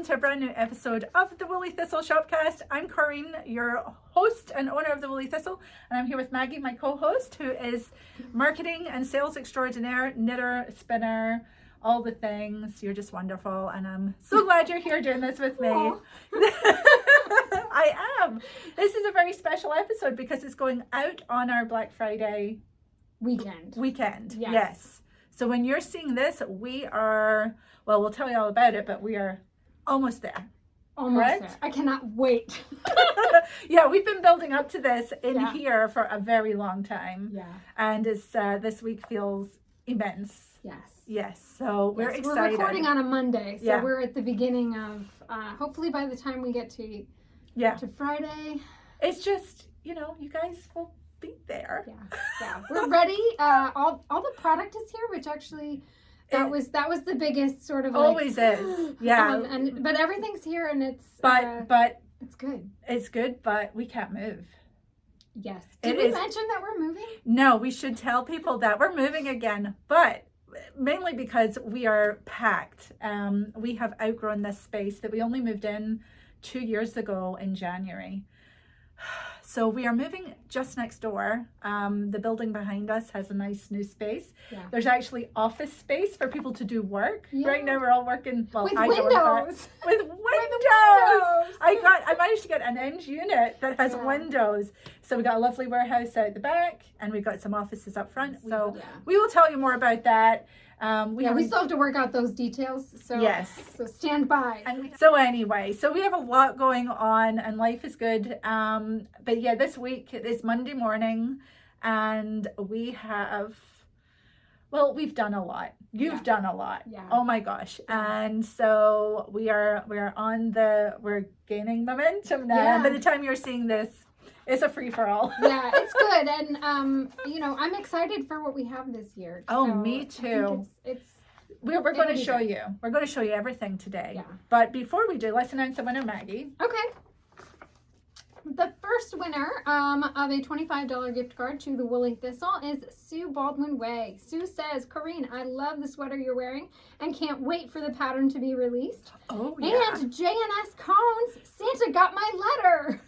to a brand new episode of the Woolly Thistle Shopcast. I'm Corinne, your host and owner of the Woolly Thistle, and I'm here with Maggie, my co-host, who is marketing and sales extraordinaire, knitter, spinner, all the things. You're just wonderful, and I'm so glad you're here doing this with me. I am. This is a very special episode because it's going out on our Black Friday weekend. Yes. So when you're seeing this, we are, well, we'll tell you all about it, but we are almost there. Almost there. I cannot wait. Yeah, we've been building up to this here for a very long time. Yeah. And it's, this week feels immense. Yes. So we're excited. We're recording on a Monday, so we're at the beginning of, hopefully by the time we get to Friday. It's just, you guys will be there. Yeah. We're ready. All the product is here, which actually that was the biggest sort of always is. Yeah. But everything's here and it's but it's good. It's good, but we can't move. Yes. Did we mention that we're moving? No, we should tell people that we're moving again, but mainly because we are packed. We have outgrown this space that we only moved in 2 years ago in January. So we are moving just next door. The building behind us has a nice new space. Yeah. There's actually office space for people to do work. Yeah. Right now we're all working with windows. With windows. I managed to get an end unit that has windows. So we got a lovely warehouse out the back and we've got some offices up front. So we will tell you more about that. We still have to work out those details. So so stand by. So we have a lot going on and life is good. But yeah, this week is Monday morning and we've done a lot. You've done a lot. Yeah. Oh my gosh. And so we're gaining momentum now. Yeah. And by the time you're seeing this, it's a free-for-all. Yeah, it's good. And, I'm excited for what we have this year. Oh, so me too. We're going to show you. We're going to show you everything today. Yeah. But before we do, let's announce the winner, Maggie. Okay. The first winner of a $25 gift card to the Woolly Thistle is Sue Baldwin Way. Sue says, Corinne, I love the sweater you're wearing and can't wait for the pattern to be released. Oh, yeah. And JNS Cones, Santa got my letter.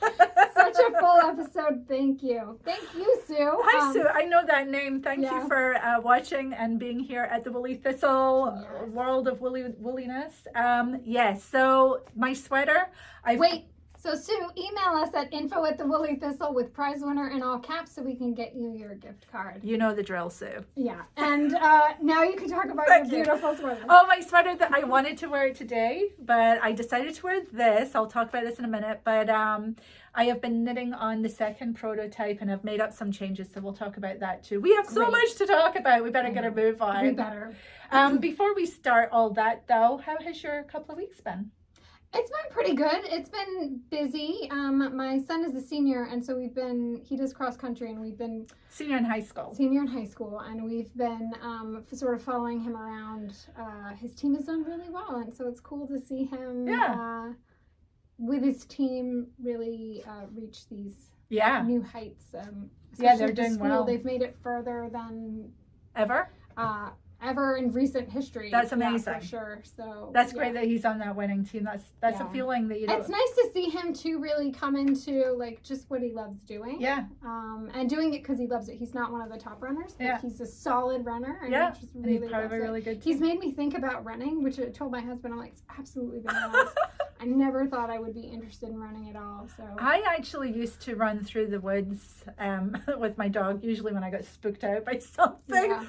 Such a full episode. Thank you. Thank you, Sue. Hi, Sue. I know that name. Thank you for watching and being here at the Woolly Thistle world of woolliness. Yes. So my sweater. So Sue, email us at info@thewoollythistle with prize winner in all caps so we can get you your gift card. You know the drill, Sue. Yeah. And now you can talk about your beautiful sweater. Oh, my sweater that I wanted to wear it today, but I decided to wear this. I'll talk about this in a minute. But I have been knitting on the second prototype and I've made up some changes. So we'll talk about that too. We have so much to talk about. We better get a move on. We better. Before we start all that though, how has your couple of weeks been? It's been pretty good. It's been busy. My son is a senior, and so he does cross country, and we've been... Senior in high school, and we've been sort of following him around. His team has done really well, and so it's cool to see him with his team really reach these new heights. They're doing well. They've made it further than... Ever in recent history. That's amazing. For sure. So that's great that he's on that winning team. That's a feeling that you don't... It's nice to see him to really come into like just what he loves doing. Yeah. And doing it because he loves it. He's not one of the top runners, but he's a solid runner. And he just really he's probably really good too. He's made me think about running, which I told my husband, I'm like, it's absolutely bananas. I never thought I would be interested in running at all. So I actually used to run through the woods with my dog, usually when I got spooked out by something. Yeah.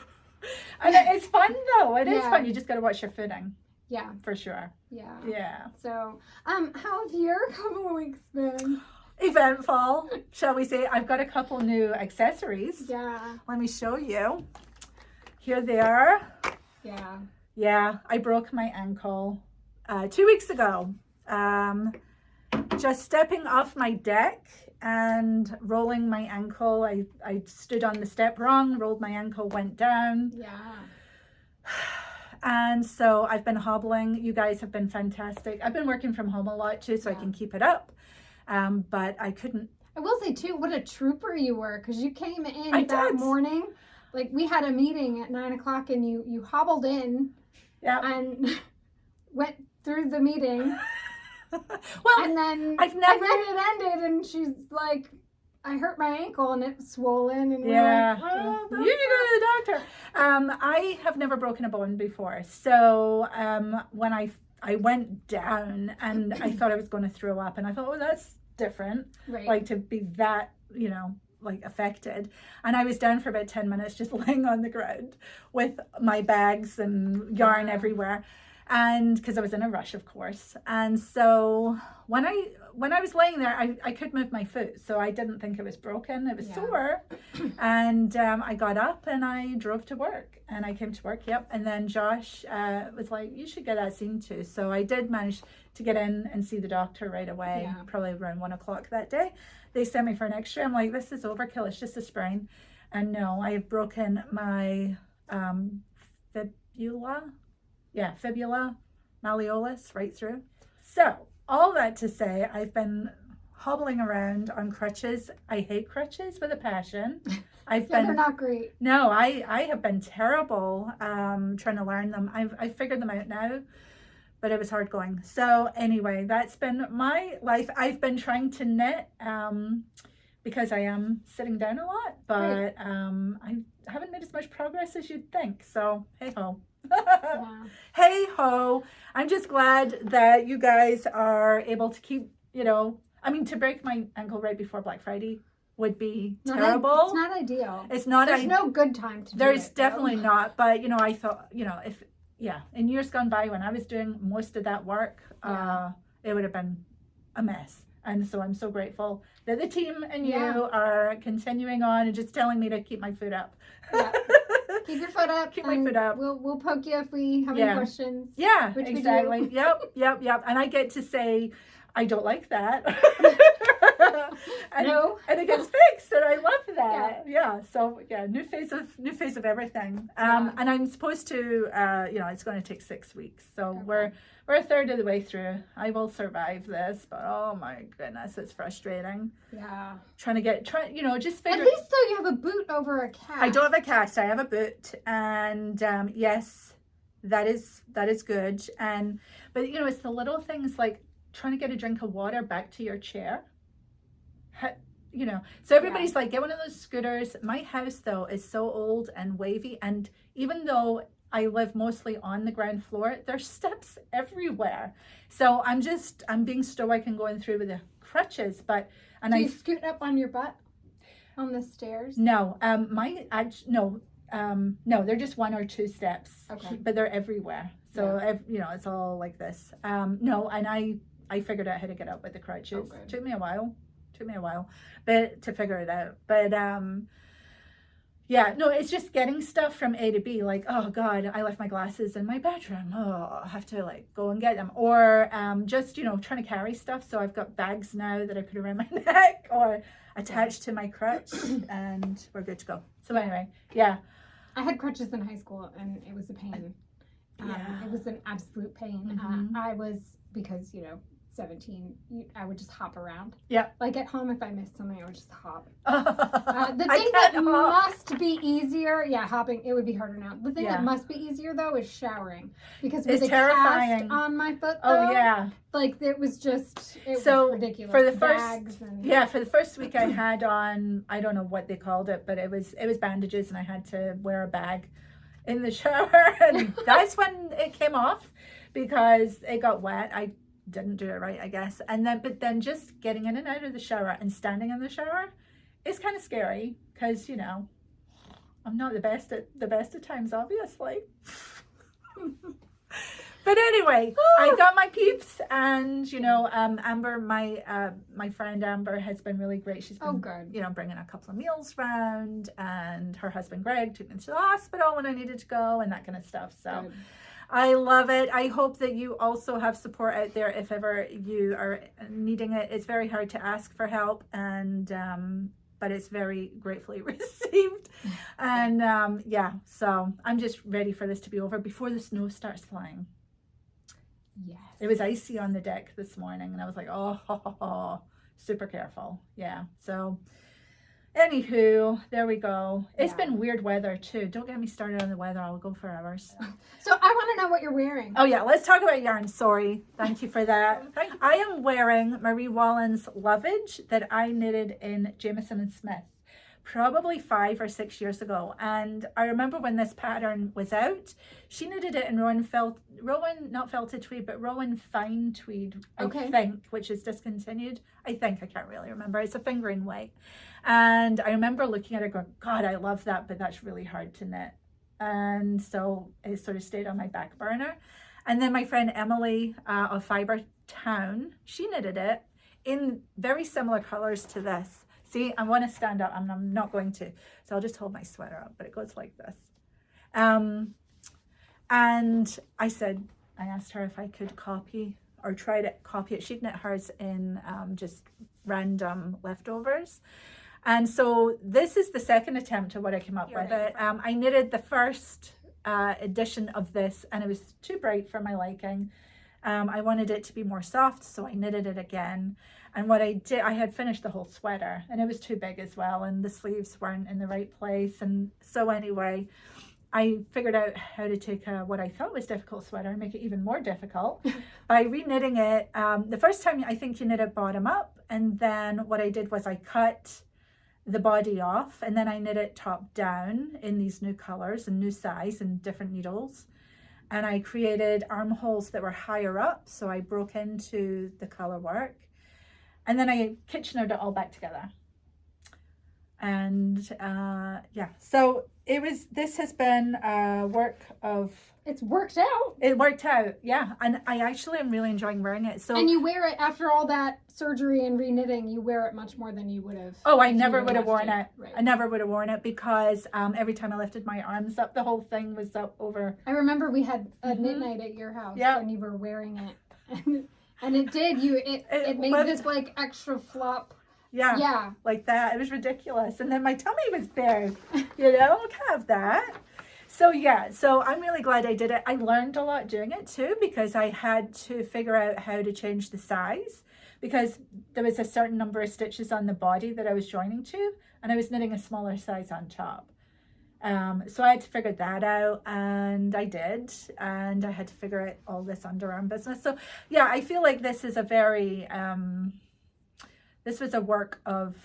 And it's fun though. It is fun. You just got to watch your footing. Yeah. For sure. Yeah. So, how have your couple of weeks been? Eventful, shall we say. I've got a couple new accessories. Yeah. Let me show you. Here they are. Yeah. Yeah. I broke my ankle 2 weeks ago. Just stepping off my deck and rolling my ankle. I stood on the step wrong, rolled my ankle, went down. Yeah. And so I've been hobbling. You guys have been fantastic. I've been working from home a lot too, so I can keep it up. But I couldn't. I will say too, what a trooper you were, because you came in that morning. Like we had a meeting at 9 o'clock and you hobbled in and went through the meeting. Well, And then it ended, and she's like, I hurt my ankle and it's swollen. And yeah, we're like, oh, you need to go to the doctor. I have never broken a bone before. So when I went down and I thought I was going to throw up, and I thought, oh, that's different. Right. Like to be that, like affected. And I was down for about 10 minutes just laying on the ground with my bags and yarn everywhere. And because I was in a rush, of course. And so when I was laying there, I could move my foot. So I didn't think it was broken. It was sore. And I got up and I drove to work. And I came to work, And then Josh was like, you should get that seen to. So I did manage to get in and see the doctor right away, probably around 1 o'clock that day. They sent me for an x-ray. I'm like, this is overkill. It's just a sprain. And no, I have broken my fibula malleolus right through. So all that to say, I've been hobbling around on crutches. I hate crutches with a passion. They're not great. No, I have been terrible trying to learn them. I've figured them out now, but it was hard going. So anyway, that's been my life. I've been trying to knit because I am sitting down a lot, but I haven't made as much progress as you'd think. So hey ho. Hey ho. I'm just glad that you guys are able to keep, to break my ankle right before Black Friday would be terrible. It's not ideal. It's not. There's no good time to do it. There's definitely not. But, I thought, if in years gone by when I was doing most of that work, it would have been a mess. And so I'm so grateful that the team and you are continuing on and just telling me to keep my foot up. Yeah. Keep your foot up. Keep my foot up. We'll poke you if we have any questions. Yeah, exactly. Yep. And I get to say, I don't like that. and it gets fixed, and I love that. Yeah. So new phase of everything. And I'm supposed to, it's going to take 6 weeks. So we're a third of the way through. I will survive this, but oh my goodness, it's frustrating. Yeah. Just figure. At least though you have a boot over a cast. I don't have a cast. I have a boot, and yes, that is good. But it's the little things like trying to get a drink of water back to your chair. So everybody's like, get one of those scooters. My house though is so old and wavy, and even though I live mostly on the ground floor, there's steps everywhere. So I'm being stoic and going through with the crutches, Do you scoot up on your butt on the stairs? No, no, they're just 1 or 2 steps. Okay. But they're everywhere. So it's all like this. No, and I figured out how to get up with the crutches. Took me a while, but to figure it out. But it's just getting stuff from A to B. Like, oh God, I left my glasses in my bedroom. Oh, I have to go and get them. Or just trying to carry stuff. So I've got bags now that I put around my neck or attached to my crutch, and we're good to go. So anyway, I had crutches in high school, and it was a pain. It was an absolute pain. I was, because 17, I would just hop around. Yeah. Like at home, if I missed something, I would just hop. The thing that must be easier, hopping, it would be harder now. The thing that must be easier though is showering, because with a cast on my foot though, like it was ridiculous. For the first week I had on, I don't know what they called it, but it was bandages, and I had to wear a bag in the shower, and that's when it came off because it got wet. I didn't do it right, I guess. But then just getting in and out of the shower and standing in the shower is kind of scary, because I'm not the best at times, obviously. But anyway, I got my peeps, and Amber, my friend Amber has been really great. She's been bringing a couple of meals round, and her husband Greg took me to the hospital when I needed to go, and that kind of stuff. So good. I love it. I hope that you also have support out there if ever you are needing it. It's very hard to ask for help, and but it's very gratefully received. And so I'm just ready for this to be over before the snow starts flying. Yes. It was icy on the deck this morning, and I was like, oh, super careful. Yeah. So Anywho, there we go. It's Yeah. been weird weather too. Don't get me started on the weather. I'll go for hours. So I want to know what you're wearing. Oh yeah, let's talk about yarn. Sorry. Thank you for that. I am wearing Marie Wallin's Lovage that I knitted in Jamieson and Smith probably 5 or 6 years ago. And I remember when this pattern was out, she knitted it in Rowan not felted tweed, but Rowan fine tweed, I think, which is discontinued. I think, I can't really remember. It's a fingering weight. And I remember looking at it going, God, I love that, but that's really hard to knit. And so it sort of stayed on my back burner. And then my friend Emily of Fibre Town, she knitted it in very similar colors to this. See, I want to stand up and I'm not going to. So I'll just hold my sweater up, but it goes like this. And I asked her if I could copy or try to copy it. She'd knit hers in just random leftovers. And so this is the second attempt at what I came up with. I knitted the first edition of this and it was too bright for my liking. I wanted it to be more soft, so I knitted it again. And what I did, I had finished the whole sweater and it was too big as well and the sleeves weren't in the right place. And so anyway, I figured out how to take what I thought was difficult sweater and make it even more difficult by reknitting it. The first time I think you knit it bottom up, and then what I did was I cut the body off and then I knit it top down in these new colors and new size and different needles. And I created armholes that were higher up, so I broke into the Colourwork. And then I Kitchenered it all back together. And yeah, so this has been a work of... It's worked out. It worked out, yeah. And I actually am really enjoying wearing it. So. And you wear it after all that surgery and reknitting, you wear it much more than you would have. Oh, I never would have worn it. Right. I never would have worn it because every time I lifted my arms up, the whole thing was up over. I remember we had a knit night at your house and you were wearing it. And it did. It made this like extra flop. Yeah. Like that. It was ridiculous. And then my tummy was bare. You know, I can't have that. So yeah, so I'm really glad I did it. I learned a lot doing it too because I had to figure out how to change the size because there was a certain number of stitches on the body that I was joining to and I was knitting a smaller size on top. So I had to figure that out and I did, and I had to figure out all this underarm business. So yeah, I feel like this is a very, this was a work of,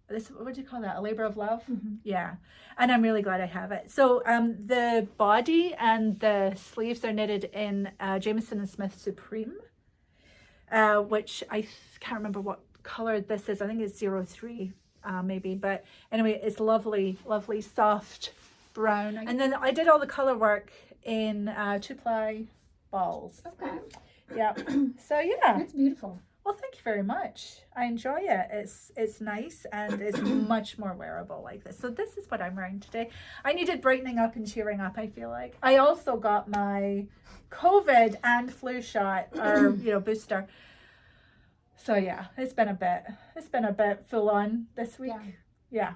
what do you call that? A labor of love? Mm-hmm. Yeah. And I'm really glad I have it. So the body and the sleeves are knitted in Jamieson and Smith Supreme, which I can't remember what color this is. I think it's 03 maybe. But anyway, it's lovely, lovely, soft brown. And then I did all the color work in 2-ply balls. Okay. Yeah. So yeah. It's beautiful. Well, thank you very much. I enjoy it. It's nice and it's much more wearable like this. So this is what I'm wearing today. I needed brightening up and cheering up, I feel like. I also got my COVID and flu shot or, booster. So yeah, it's been a bit full on this week. Yeah.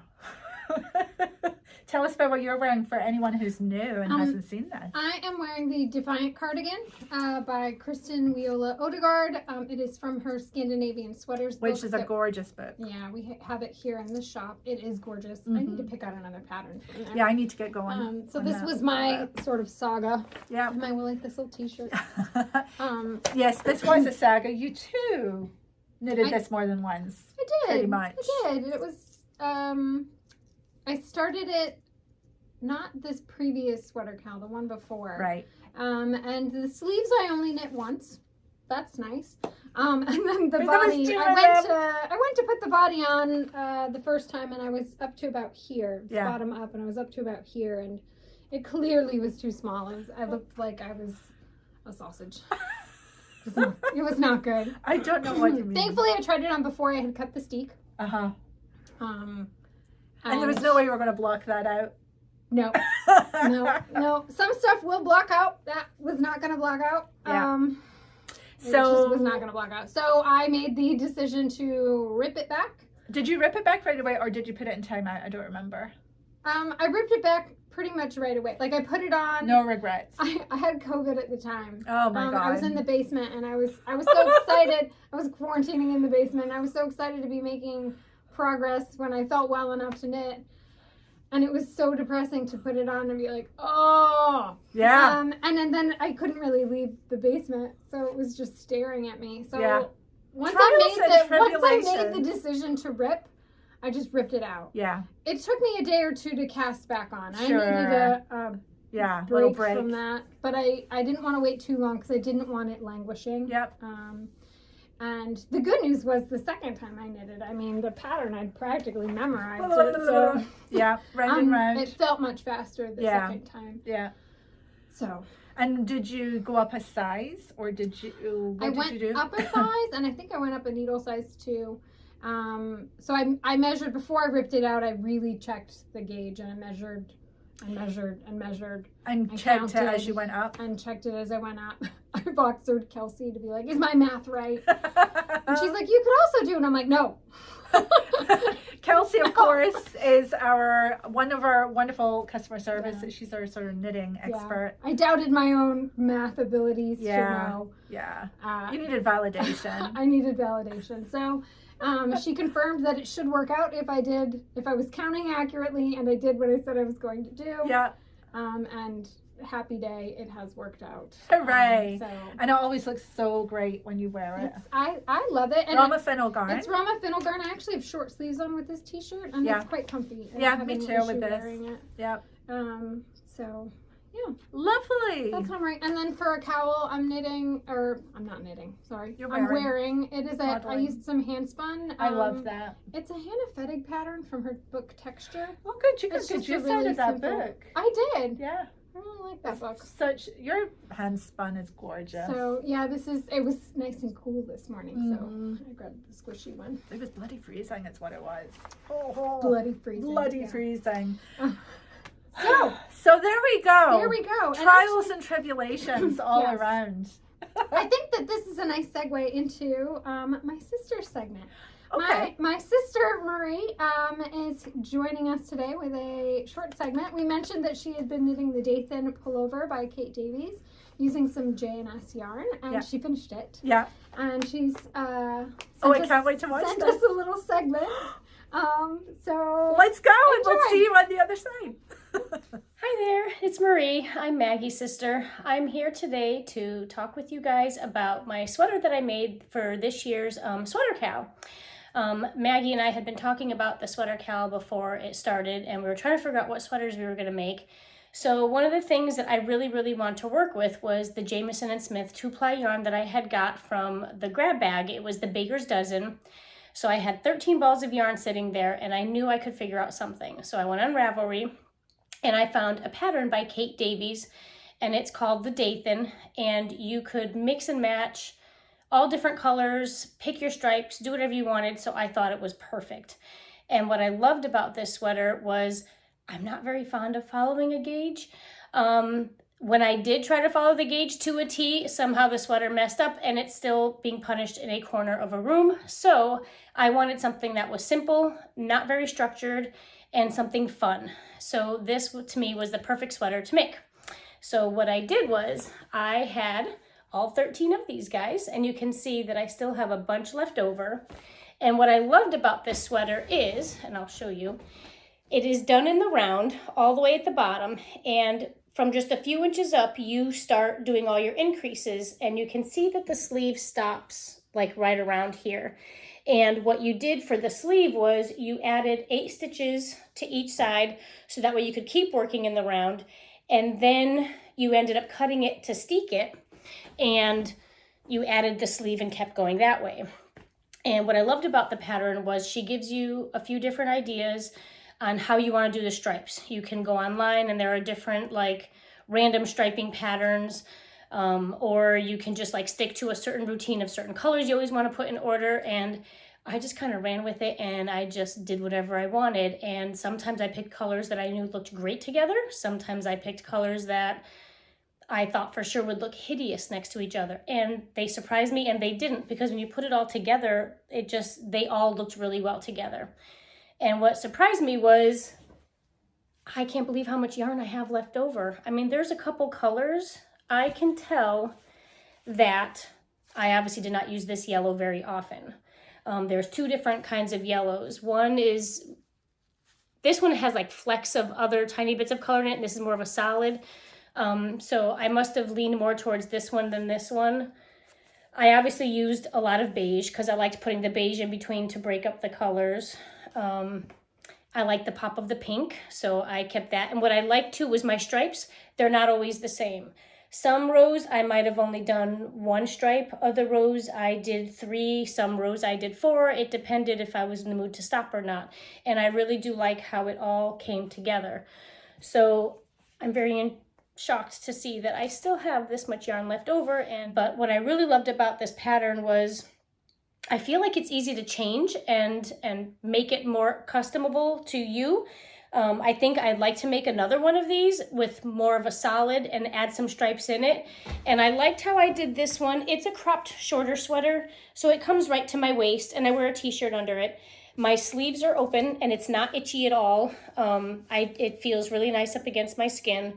Tell us about what you're wearing for anyone who's new and hasn't seen this. I am wearing the Defiant cardigan by Kristin, Wiola, Ødegård. It is from her Scandinavian Sweaters book. Which is a gorgeous book. Yeah, we have it here in the shop. It is gorgeous. Mm-hmm. I need to pick out another pattern from there. Yeah, I need to get going. So this was my sort of saga. Yeah. My Woolly Thistle t-shirt. Yes, this was a saga. You too knitted this more than once. I did. Pretty much. I did. It was... I started it, not this previous sweater cowl, the one before. Right. And the sleeves I only knit once. That's nice. And then the body, I went to put the body on the first time and I was up to about here, bottom up, and I was up to about here, and it clearly was too small. I looked like I was a sausage. It was not good. I don't know what you mean. Thankfully, I tried it on before I had cut the steek. Uh-huh. And there was no way you were going to block that out. No. No. Some stuff will block out. That was not going to block out. Yeah. It just was not going to block out. So I made the decision to rip it back. Did you rip it back right away or did you put it in timeout? I don't remember. I ripped it back pretty much right away. Like I put it on. No regrets. I had COVID at the time. Oh my God. I was in the basement and I was so excited. I was quarantining in the basement and I was so excited to be making progress when I felt well enough to knit. And it was so depressing to put it on and be like, oh. Yeah. And then I couldn't really leave the basement. So it was just staring at me. So once I made the decision to rip, I just ripped it out. Yeah. It took me a day or two to cast back on. Sure. I needed a break from that. But I didn't want to wait too long because I didn't want it languishing. Yep. And the good news was the second time I knitted, I mean, the pattern I'd practically memorized it. So yeah, round and round. It felt much faster the second time. Yeah. So. And did you go up a size, or did you? I went up a size, and I think I went up a needle size too. So I measured before I ripped it out. I really checked the gauge, and I measured. And checked it as you went up. And checked it as I went up. I boxered Kelsey to be like, is my math right? And she's like, you could also do it. And I'm like, no. Kelsey, of course, is one of our wonderful customer service. Yeah. She's our sort of knitting expert. I doubted my own math abilities to know. Yeah. You needed validation. I needed validation. So she confirmed that it should work out if I was counting accurately and I did what I said I was going to do. Yeah. And happy day, it has worked out. Hooray. And it always looks so great when you wear it. I love it. And Rauma Finullgarn. It's Rauma Finullgarn. I actually have short sleeves on with this t-shirt and it's quite comfy. Me too with this. Yep. So yeah. Lovely. That's what I'm wearing. And then for a cowl, I'm not knitting, sorry. I'm wearing. It is I used some handspun. I love that. It's a Hannah Fettig pattern from her book Texture. Oh, good. You got good use out of that book. I did. Yeah. I really like that book. Your handspun is gorgeous. So yeah, it was nice and cool this morning, so I grabbed the squishy one. It was bloody freezing, it's what it was. Bloody freezing. Bloody freezing. So there we go. There we go. Trials and tribulations all around. I think that this is a nice segue into my sister's segment. Okay. My sister Marie is joining us today with a short segment. We mentioned that she had been knitting the Day Thin pullover by Kate Davies using some J&S yarn, and she finished it. Yeah. And she's I can't wait to watch sent this. us a little segment. So let's go and we'll see you on the other side. Hi there, it's Marie. I'm Maggie's sister. I'm here today to talk with you guys about my sweater that I made for this year's sweater cowl. Maggie and I had been talking about the sweater cowl before it started, and we were trying to figure out what sweaters we were going to make. So one of the things that I really wanted to work with was the Jamieson and Smith 2-ply yarn that I had got from the grab bag. It was the Baker's Dozen. So I had 13 balls of yarn sitting there, and I knew I could figure out something. So I went on Ravelry, and I found a pattern by Kate Davies, and it's called the Day Thin, and you could mix and match all different colors, pick your stripes, do whatever you wanted, so I thought it was perfect. And what I loved about this sweater was I'm not very fond of following a gauge. When I did try to follow the gauge to a T, somehow the sweater messed up and it's still being punished in a corner of a room. So I wanted something that was simple, not very structured, and something fun. So this to me was the perfect sweater to make. So what I did was I had all 13 of these guys, and you can see that I still have a bunch left over. And what I loved about this sweater is, and I'll show you, it is done in the round all the way at the bottom, and from just a few inches up, you start doing all your increases, and you can see that the sleeve stops like right around here. And what you did for the sleeve was you added 8 stitches to each side, so that way you could keep working in the round, and then you ended up cutting it to steek it, and you added the sleeve and kept going that way. And what I loved about the pattern was she gives you a few different ideas on how you want to do the stripes. You can go online and there are different like random striping patterns, or you can just like stick to a certain routine of certain colors you always want to put in order. And I just kind of ran with it and I just did whatever I wanted. And sometimes I picked colors that I knew looked great together. Sometimes I picked colors that I thought for sure would look hideous next to each other. And they surprised me, and they didn't, because when you put it all together, they all looked really well together. And what surprised me was, I can't believe how much yarn I have left over. I mean, there's a couple colors. I can tell that I obviously did not use this yellow very often. There's 2 different kinds of yellows. This one has like flecks of other tiny bits of color in it, and this is more of a solid. So I must have leaned more towards this one than this one. I obviously used a lot of beige because I liked putting the beige in between to break up the colors. I like the pop of the pink, so I kept that. And what I liked too was my stripes. They're not always the same. Some rows I might have only done 1 stripe. Other rows I did 3. Some rows I did 4. It depended if I was in the mood to stop or not. And I really do like how it all came together. So I'm very shocked to see that I still have this much yarn left over. But what I really loved about this pattern was I feel like it's easy to change and make it more customable to you. I think I'd like to make another one of these with more of a solid and add some stripes in it. And I liked how I did this one. It's a cropped shorter sweater, so it comes right to my waist, and I wear a t-shirt under it. My sleeves are open and it's not itchy at all. It feels really nice up against my skin.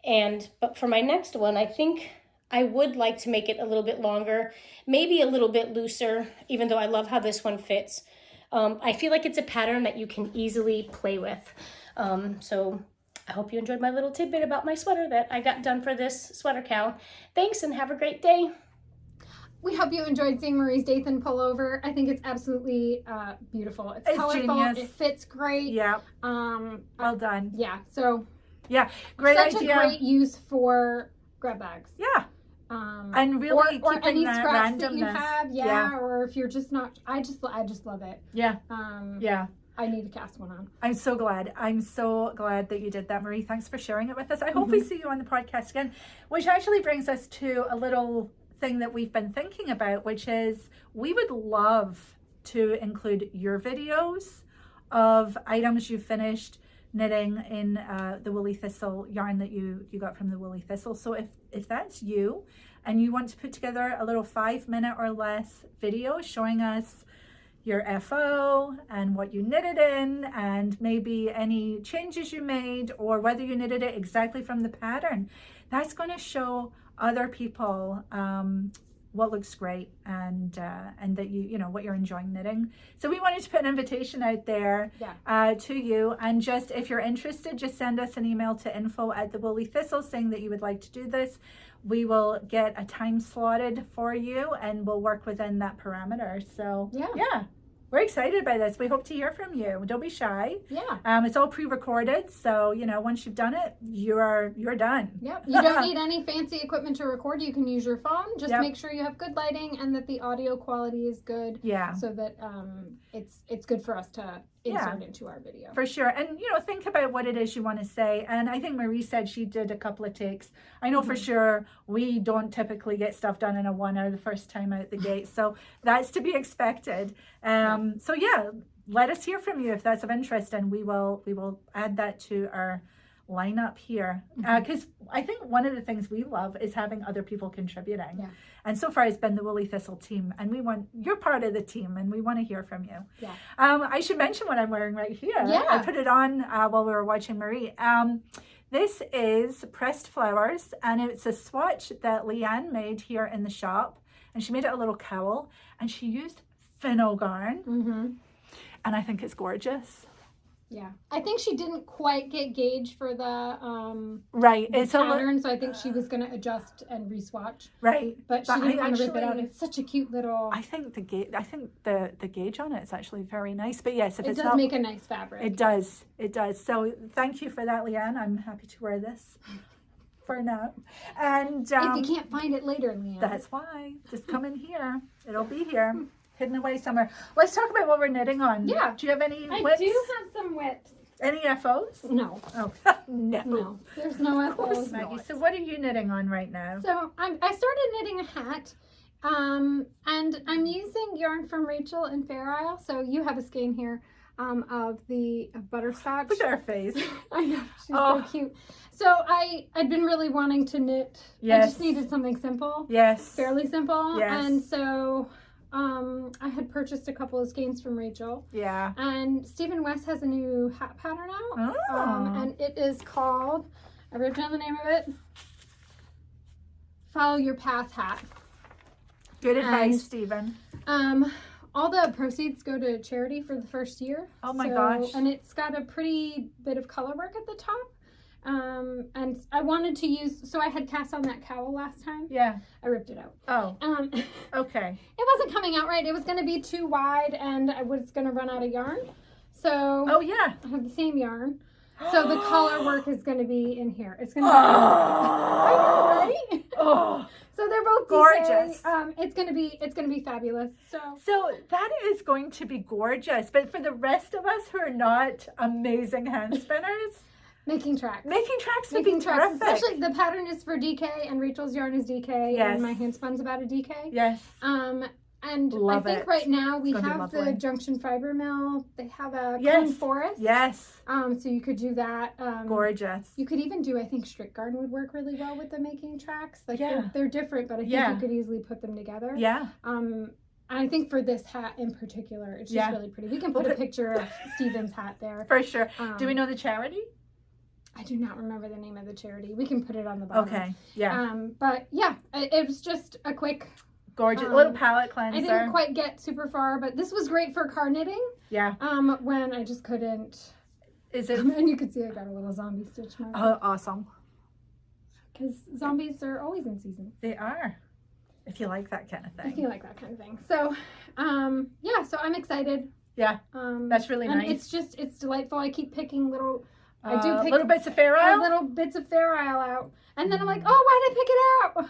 But for my next one, I think I would like to make it a little bit longer, maybe a little bit looser, even though I love how this one fits. I feel like it's a pattern that you can easily play with. So I hope you enjoyed my little tidbit about my sweater that I got done for this sweater cow. Thanks and have a great day. We hope you enjoyed seeing Marie's Dathan pullover. I think it's absolutely beautiful. It's colorful. Genius. It fits great. Yeah. Well done. Yeah. So. Yeah. Great such idea. A great use for grab bags. Yeah. And really or keeping any that scraps randomness. that you have, or if you're just not, I just love it. Yeah. Yeah. I need to cast one on. I'm so glad that you did that, Marie. Thanks for sharing it with us. I hope we see you on the podcast again, which actually brings us to a little thing that we've been thinking about, which is we would love to include your videos of items you finished knitting in the Woolly Thistle yarn that you got from the Woolly Thistle. So if that's you and you want to put together a little 5-minute or less video showing us your FO and what you knitted in and maybe any changes you made or whether you knitted it exactly from the pattern, that's going to show other people what looks great and that you know what you're enjoying knitting. So we wanted to put an invitation out there to you, and just if you're interested, just send us an email to info@thewoollythistle saying that you would like to do this. We will get a time slotted for you and we'll work within that parameter. So yeah. We're excited about this. We hope to hear from you. Don't be shy. Yeah. It's all pre-recorded, so you know once you've done it, you're done. Yep. You don't need any fancy equipment to record. You can use your phone. Just make sure you have good lighting and that the audio quality is good. Yeah. So that it's good for us to insert into our video. For sure. And you know, think about what it is you want to say. And I think Marie said she did a couple of takes. I know for sure we don't typically get stuff done in a 1 hour the first time out the gate. So that's to be expected. So yeah, let us hear from you if that's of interest, and we will add that to our lineup here, because I think one of the things we love is having other people contributing, and so far it's been the Woolly Thistle team, and you're part of the team and we want to hear from you. I should mention what I'm wearing right here. I put it on while we were watching Marie. This is Pressed Flowers, and it's a swatch that Leanne made here in the shop, and she made it a little cowl, and she used Finullgarn, and I think it's gorgeous. Yeah, I think she didn't quite get gauge for the it's pattern, so I think she was going to adjust and re-swatch. But she didn't want to rip it out. It's such a cute little. I think the gauge on it is actually very nice. But yes, if it does make a nice fabric. It does. So thank you for that, Leanne. I'm happy to wear this for now. And if you can't find it later, Leanne, that's why. Just come in here. It'll be here. Hidden away somewhere. Let's talk about what we're knitting on. Yeah. Do you have any whips? I do have some whips. Any FOs? No. Oh, no. No. There's no FOs. Maggie. So what are you knitting on right now? So I started knitting a hat. And I'm using yarn from Rachel in Fair Isle. So you have a skein here of the butterscotch. Look at her face. I know. She's so cute. So I'd been really wanting to knit. Yes. I just needed something simple. Yes. Fairly simple. Yes. And so I had purchased a couple of skeins from Rachel. Yeah. And Stephen West has a new hat pattern out. And it is called, I wrote down the name of it, Follow Your Path Hat. Good advice, Stephen. All the proceeds go to charity for the first year. Oh my gosh. And it's got a pretty bit of color work at the top. And I wanted to use, so I had cast on that cowl last time. Yeah. I ripped it out. Oh. Okay. It wasn't coming out right. It was going to be too wide and I was going to run out of yarn. So Oh yeah. I have the same yarn. So the color work is going to be in here. It's going to be I know, right? Oh. So they're both Gorgeous. It's gonna be fabulous. So that is going to be gorgeous. But for the rest of us who are not amazing hand spinners, making tracks would be terrific. Especially the pattern is for DK and Rachel's yarn is DK and my hand spun's about a DK. Yes. And Love I think it. right now we It's gonna be have lovely. the Junction Fiber Mill. They have a Yes. cone forest. Yes. So you could do that. Gorgeous. You could even do, I think strict garden would work really well with the making tracks. Like Yeah. they're different, but I think you could easily put them together. Yeah. I think for this hat in particular, it's just really pretty. We can put a picture of Steven's hat there. For sure. Do we know the charity? I do not remember the name of the charity. We can put it on the bottom. Okay. Yeah. But yeah, it was just a quick, Gorgeous. Little palette cleanser. I didn't quite get super far, but this was great for car knitting. Yeah. When I just couldn't. Is it? And you can see I got a little zombie stitch mark. Oh, awesome. Because zombies are always in season. They are. If you like that kind of thing. If you like that kind of thing. So, yeah, so I'm excited. Yeah. That's really and nice. it's delightful. I keep picking little, I do pick little bits of fair isle. little bits of fair isle out. And then I'm like, oh, why did I pick it out?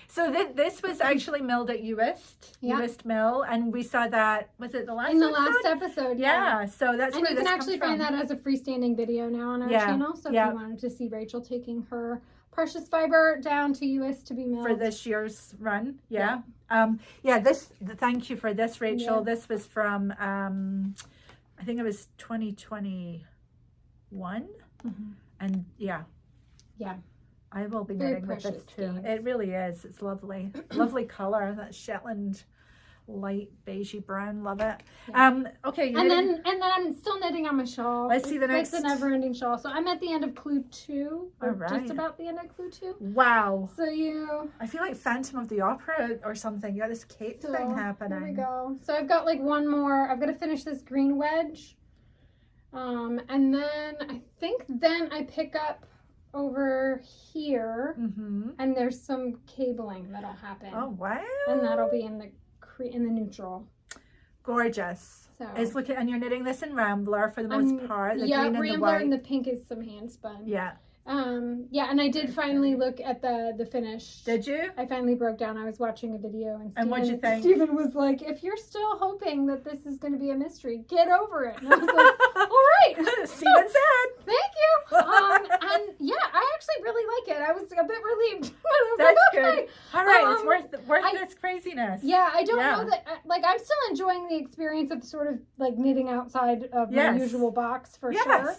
So this was actually milled at Uist Mill, and we saw that, was it the last In the episode? last episode, Yeah, so that's and where you this can actually comes find from. that as a freestanding video now on our Yeah, channel. So yeah. if you wanted to see Rachel taking her precious fiber down to US to be milled. For this year's run, yeah. Thank you for this, Rachel. Yeah. This was from, I think it was 2021. And yeah. I will be Very knitting with this precious too. skeins. It really is. It's lovely. Lovely color. That Shetland light beigey brown. Love it. Okay. And then I'm still knitting on my shawl. Let's see the next. It's a never-ending shawl. So I'm at the end of clue 2. Or All right. just about the end of clue 2. Wow. So I feel like Phantom of the Opera or something. You got this cape thing happening. Here we go. So I've got like one more. I've got to finish this green wedge. And then I think I pick up over here, and there's some cabling that'll happen. Oh wow! And that'll be in the neutral. Gorgeous. So It's looking, and you're knitting this in Rambler for the most part. The green and the Rambler white. and the pink is some hand spun. Yeah. And I did finally look at the finish. Did you? I finally broke down. I was watching a video And what'd you think? Stephen was like, if you're still hoping that this is going to be a mystery, get over it. And I was like, all right. Stephen said. Thank you. And yeah, I actually really like it. I was a bit relieved. That's like, okay. good. All right, it's worth this craziness. Yeah, I don't know that, I'm still enjoying the experience of sort of like knitting outside of my usual box for sure.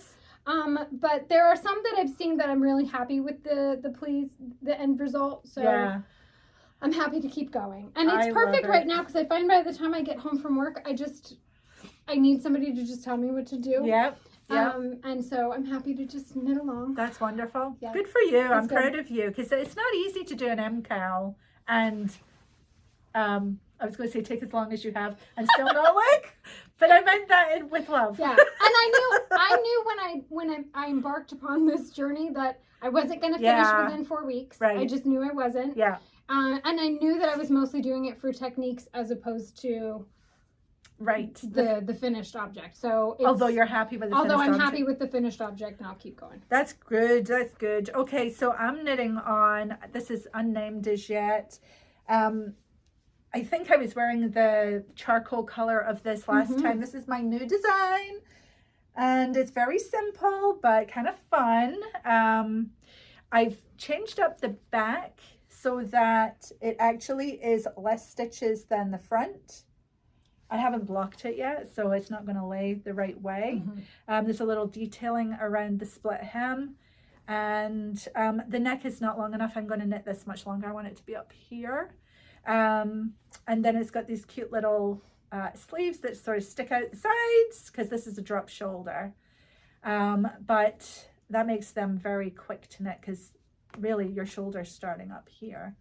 But there are some that I've seen that I'm really happy with the end result. So I'm happy to keep going. And it's perfect right now because I find by the time I get home from work, I need somebody to just tell me what to do. Yep. And so I'm happy to just knit along. That's wonderful. Yeah. Good for you. I'm good. proud of you because it's not easy to do an MKAL and I was going to say take as long as you have and still not like, but I meant that with love. Yeah, and I knew when I embarked upon this journey that I wasn't going to finish within 4 weeks. Right. I just knew I wasn't. Yeah. And I knew that I was mostly doing it for techniques as opposed to the finished object. So although you're happy with the finished I'm object. happy with the finished object, and I'll keep going. That's good. That's good. Okay, so I'm knitting on. This is unnamed as yet. I think I was wearing the charcoal color of this last time. This is my new design. And it's very simple, but kind of fun. I've changed up the back so that it actually is less stitches than the front. I haven't blocked it yet, so it's not going to lay the right way. There's a little detailing around the split hem. And the neck is not long enough. I'm going to knit this much longer. I want it to be up here. And then it's got these cute little sleeves that sort of stick out the sides because this is a drop shoulder. But that makes them very quick to knit because really your shoulder's starting up here.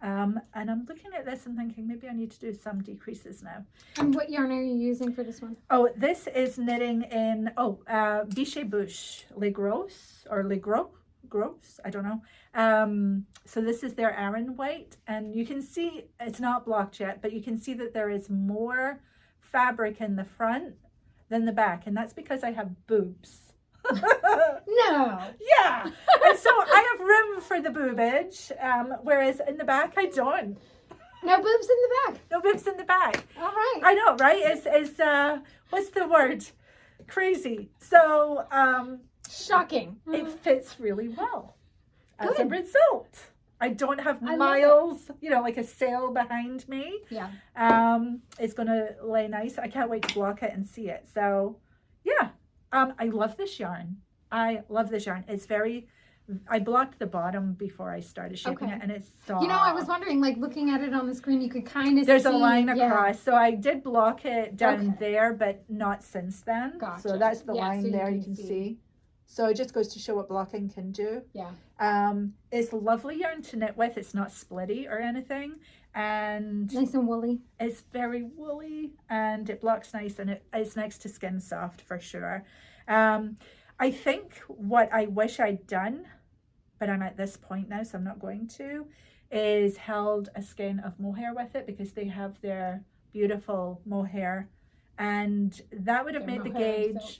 And I'm looking at this and thinking maybe I need to do some decreases now. And what yarn are you using for this one? Oh, this is knitting in, Biches Bûches, Le Gros, or Le Gros, I don't know. So this is their aran white, and you can see, it's not blocked yet, but you can see that there is more fabric in the front than the back, and that's because I have boobs. No. Yeah, and so I have room for the boobage, whereas in the back I don't. No boobs in the back. No boobs in the back. All right. I know, right? Is what's the word? Crazy. So Shocking. it fits really well. As a Good. result, I don't have I love miles, like a sail behind me. Yeah. It's gonna lay nice. I can't wait to block it and see it. So yeah. I love this yarn. It's very, I blocked the bottom before I started shaping Okay. it, and it's soft. I was wondering, like, looking at it on the screen, you could kind of see. There's a line yeah. across. So I did block it down Okay. there, but not since then. Gotcha. So that's the Yeah, line so you there, can you can see. see. So it just goes to show what blocking can do. Yeah. It's lovely yarn to knit with. It's not splitty or anything. And Nice and woolly. it's very woolly and it blocks nice, and it's next to skin soft for sure. I think what I wish I'd done, but I'm at this point now, so I'm not going to, is held a skein of mohair with it, because they have their beautiful mohair, and that would have made the gauge,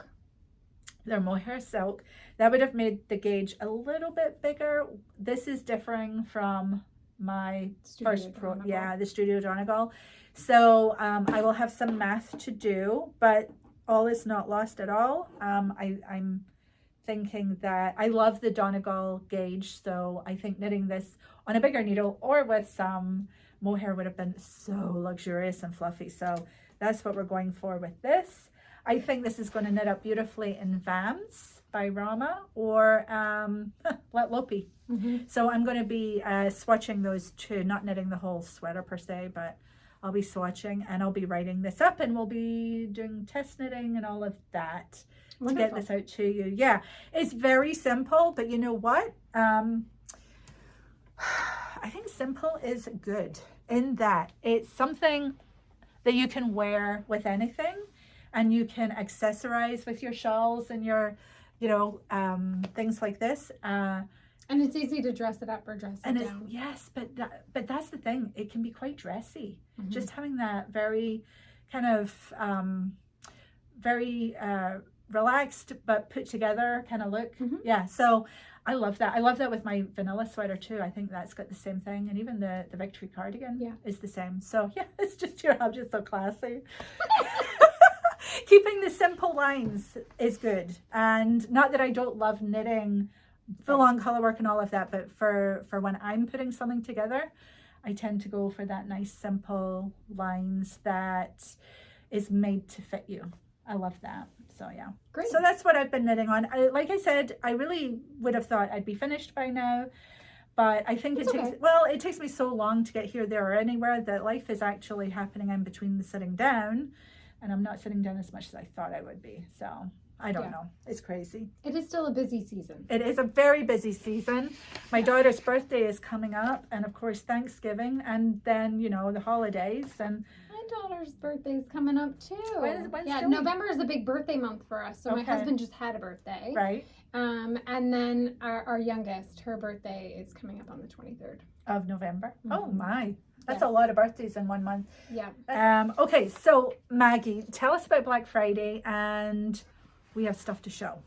their mohair silk, that would have made the gauge a little bit bigger. This is differing from my the Studio Donegal. So I will have some math to do, but all is not lost at all. I'm thinking that I love the Donegal gauge, so I think knitting this on a bigger needle or with some mohair would have been so luxurious and fluffy. So that's what we're going for with this. I think this is going to knit up beautifully in Vams by Rauma or Let Lopi. Mm-hmm. So I'm going to be swatching those two, not knitting the whole sweater per se, but I'll be swatching, and I'll be writing this up, and we'll be doing test knitting and all of that. Wonderful. To get this out to you. Yeah, it's very simple, but you know what? I think simple is good in that it's something that you can wear with anything, and you can accessorize with your shawls and your, things like this. And it's easy to dress it up or dress it down. Yes, but that's the thing. It can be quite dressy. Mm-hmm. Just having that very kind of very relaxed but put together kind of look. Mm-hmm. Yeah, so I love that. I love that with my vanilla sweater too. I think that's got the same thing, and even the Victory cardigan is the same. So yeah, it's just I'm just so classy. Keeping the simple lines is good, and not that I don't love knitting full-on color work and all of that, but for when I'm putting something together, I tend to go for that nice simple lines that is made to fit you. I love that. So yeah. Great. So that's what I've been knitting on. Like I said, I really would have thought I'd be finished by now, but I think it takes me so long to get here, there, or anywhere that life is actually happening in between the sitting down, and I'm not sitting down as much as I thought I would be. So I don't know. It's crazy. It is still a busy season. It is a very busy season. My daughter's birthday is coming up, and of course Thanksgiving, and then the holidays. And my daughter's birthday is coming up too. When's November is a big birthday month for us. So my husband just had a birthday. Right. And then our youngest, her birthday is coming up on the 23rd of November. Mm-hmm. Oh my. That's a lot of birthdays in 1 month. Yeah. Okay, so Maggie, tell us about Black Friday, and we have stuff to show.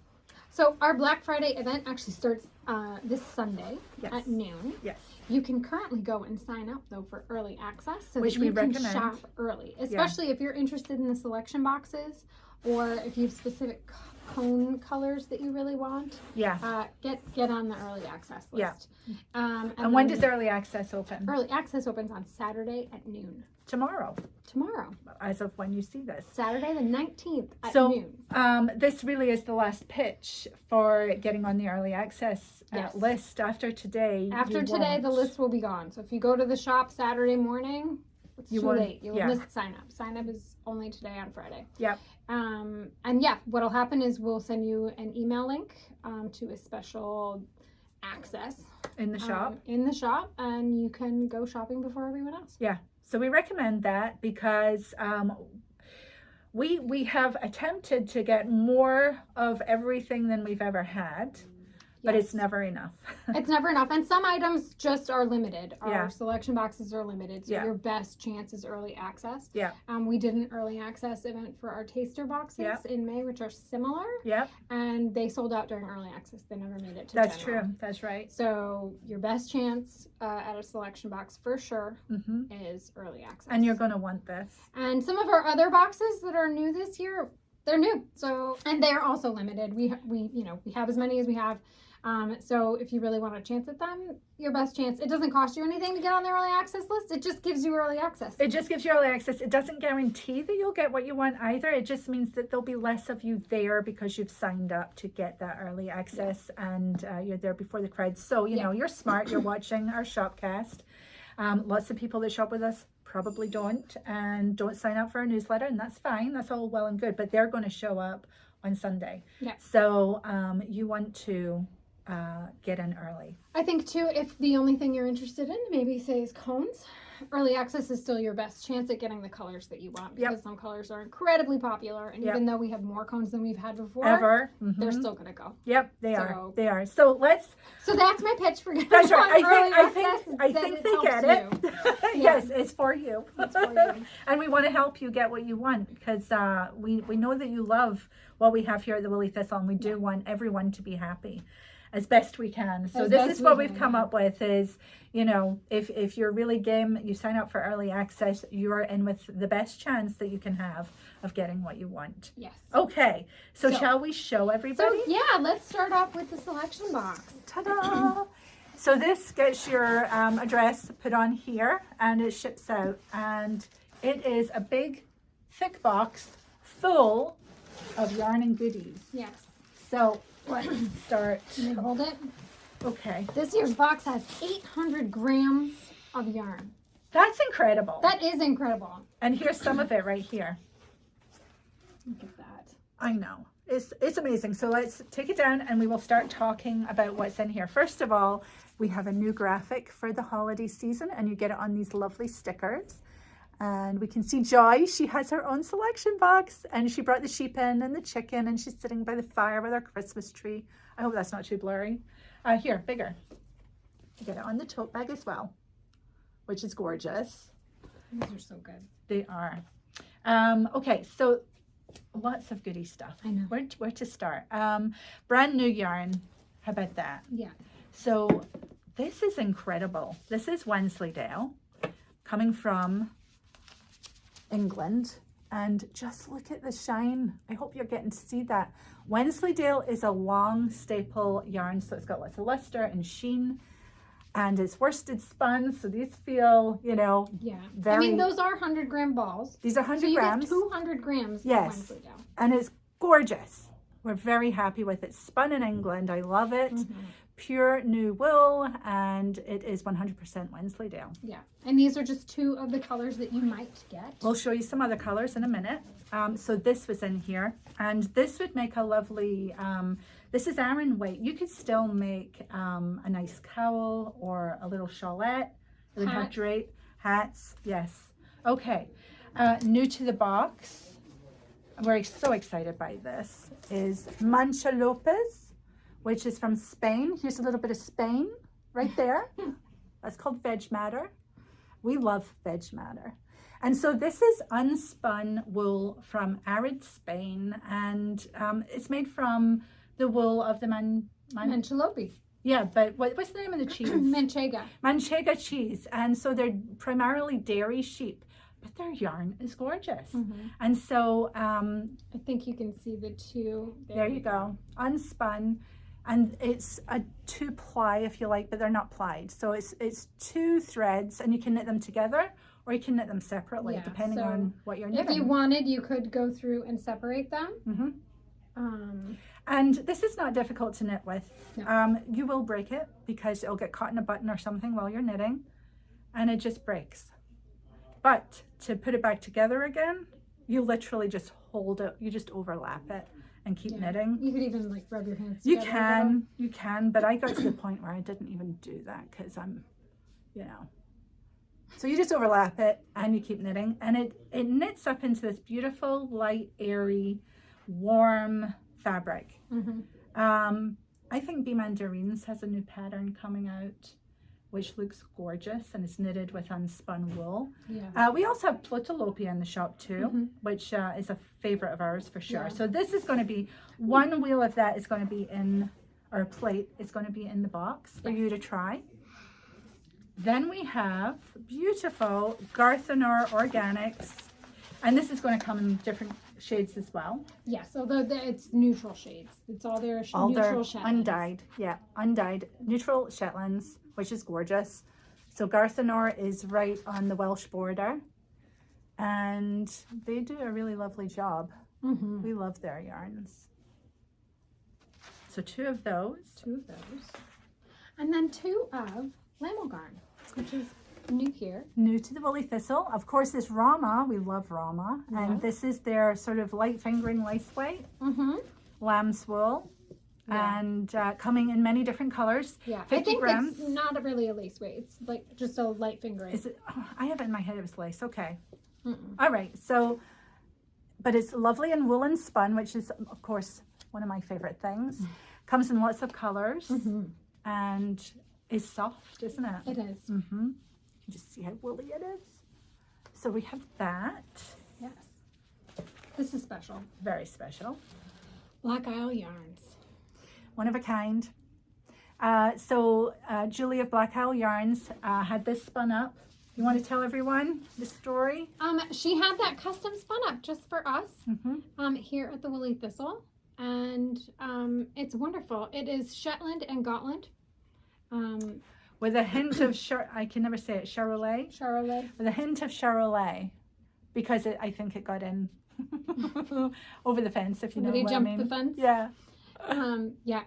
So our Black Friday event actually starts this Sunday at noon. Yes. You can currently go and sign up though for early access, so which that we you can recommend. shop early, especially if you're interested in the selection boxes, or if you have specific cone colors that you really want. Yeah. Get on the early access list. Yeah. And when does early access open? Early access opens on Saturday at noon. Tomorrow, as of when you see this. Saturday the 19th at noon. This really is the last pitch for getting on the early access list. After today, the list will be gone. So if you go to the shop Saturday morning, it's too late. You'll miss sign up. Sign up is only today on Friday. Yep. And what'll happen is we'll send you an email link to a special access in the shop. And you can go shopping before everyone else. Yeah. So we recommend that because we have attempted to get more of everything than we've ever had, but it's never enough. It's never enough. And some items just are limited. Our Yeah. selection boxes are limited. So Yeah. your best chance is early access. Yeah. We did an early access event for our taster boxes Yeah. in May, which are similar. Yep. And they sold out during early access. They never made it to That's general. true. That's right. So your best chance at a selection box for sure Mm-hmm. is early access. And you're going to want this. And some of our other boxes that are new this year, they're new. So, and they're also limited. We have as many as we have. So if you really want a chance at them, your best chance, it doesn't cost you anything to get on the early access list. It just gives you early access. It just gives you early access. It doesn't guarantee that you'll get what you want either. It just means that there'll be less of you there because you've signed up to get that early access and you're there before the crowd. So, you know, you're smart. You're watching our Shopcast. Lots of people that shop with us probably don't and don't sign up for our newsletter, and that's fine. That's all well and good, but they're going to show up on Sunday. Yeah. So you want to get in early. I think too, if the only thing you're interested in, maybe say is cones, early access is still your best chance at getting the colors that you want because some colors are incredibly popular, and even though we have more cones than we've had before, ever, they're still gonna go. Yep, they are. So that's my pitch for getting that's right. I think they get it. Yes, it's for you. It's for you. And we want to help you get what you want because we know that you love what we have here at the Woolly Thistle, and we do want everyone to be happy as best we can. So this is what we've come up with is, you know, if you're really game, you sign up for early access, you're in with the best chance that you can have of getting what you want. Yes. Okay, so shall we show everybody? So yeah, let's start off with the selection box. Ta-da! So this gets your address put on here and it ships out, and it is a big thick box full of yarn and goodies. Yes. So let's start. Can you hold it? Okay. This year's box has 800 grams of yarn. That's incredible. That is incredible. And here's some of it right here. Look at that. I know. It's amazing. So let's take it down and we will start talking about what's in here. First of all, we have a new graphic for the holiday season and you get it on these lovely stickers. And we can see Joy, she has her own selection box and she brought the sheep in and the chicken and she's sitting by the fire with our Christmas tree. I hope that's not too blurry. Here, bigger. You get it on the tote bag as well, which is gorgeous. These are so good. They are. Okay, so lots of goodie stuff. I know. Where to start? Brand new yarn. How about that? Yeah. So this is incredible. This is Wensleydale coming from England, and just look at the shine. I hope you're getting to see that. Wensleydale is a long staple yarn, so it's got lots of luster and sheen, and it's worsted spun, so these feel, you know, very... I mean, those are 100-gram balls. These are 100 so you grams. Get 200 grams yes. of Wensleydale. And it's gorgeous. We're very happy with it. Spun in England. I love it. Mm-hmm. Pure new wool, and it is 100% Wensleydale. Yeah, and these are just two of the colors that you might get. We'll show you some other colors in a minute. So this was in here, and this would make a lovely, this is aran weight. You could still make a nice cowl or a little shawlette. It would have drape, hats, yes. Okay, new to the box, we're so excited by this, is Mancha Lopez, which is from Spain. Here's a little bit of Spain right there. That's called Veg Matter. We love Veg Matter. And so this is unspun wool from arid Spain, and it's made from the wool of the Manchalope. Yeah, but what's the name of the cheese? Manchega. Manchega cheese. And so they're primarily dairy sheep, but their yarn is gorgeous. Mm-hmm. And so I think you can see the two. There you go. Unspun. And it's a 2-ply if you like, but they're not plied. So it's 2 threads, and you can knit them together or you can knit them separately, depending on what you're knitting. If you wanted, you could go through and separate them. Mm-hmm. And this is not difficult to knit with. No. You will break it because it'll get caught in a button or something while you're knitting, and it just breaks. But to put it back together again, you literally just hold it, you just overlap it and keep knitting. You could even like rub your hands You together. can, but I got to the point where I didn't even do that because I'm, So you just overlap it and you keep knitting, and it knits up into this beautiful, light, airy, warm fabric. I think Be Mandarins has a new pattern coming out, which looks gorgeous, and it's knitted with unspun wool. We also have Plutolopia in the shop too, which is a favorite of ours for sure. So this is going to be, one wheel of that is going to be in, or a plate is going to be in the box for you to try. Then we have beautiful Garthenor Organics, and this is going to come in different shades as well. So it's neutral shades. It's all their neutral Shetlands. Undyed, undyed neutral Shetlands, which is gorgeous. So Garthenor is right on the Welsh border, and they do a really lovely job. We love their yarns. So two of those. And then two of Lamullgarn, which is new here. New to the Woolly Thistle. Of course, this Rauma, we love Rauma. And this is their sort of light fingering lace weight. Lambswool. And coming in many different colors. 50 grams. It's not really a lace weight. It's like just a light fingering. Is it? Oh, I have it in my head it was lace. Okay. All right. So, but it's lovely and woolen spun, which is, of course, one of my favorite things. Comes in lots of colors. And is soft, isn't it? It is. You can just see how woolly it is. So we have that. Yes. This is special. Very special. Black Isle yarns. One of a kind. Julie of Black Isle Yarns had this spun up. You want to tell everyone the story? She had that custom spun up just for us here at the Woolly Thistle. And it's wonderful. It is Shetland and Gotland. With a hint of, I can never say it, Charolais? Charolais. With a hint of Charolais, because I think it got in over the fence, if you know what I mean. Jumped the fence? Yeah.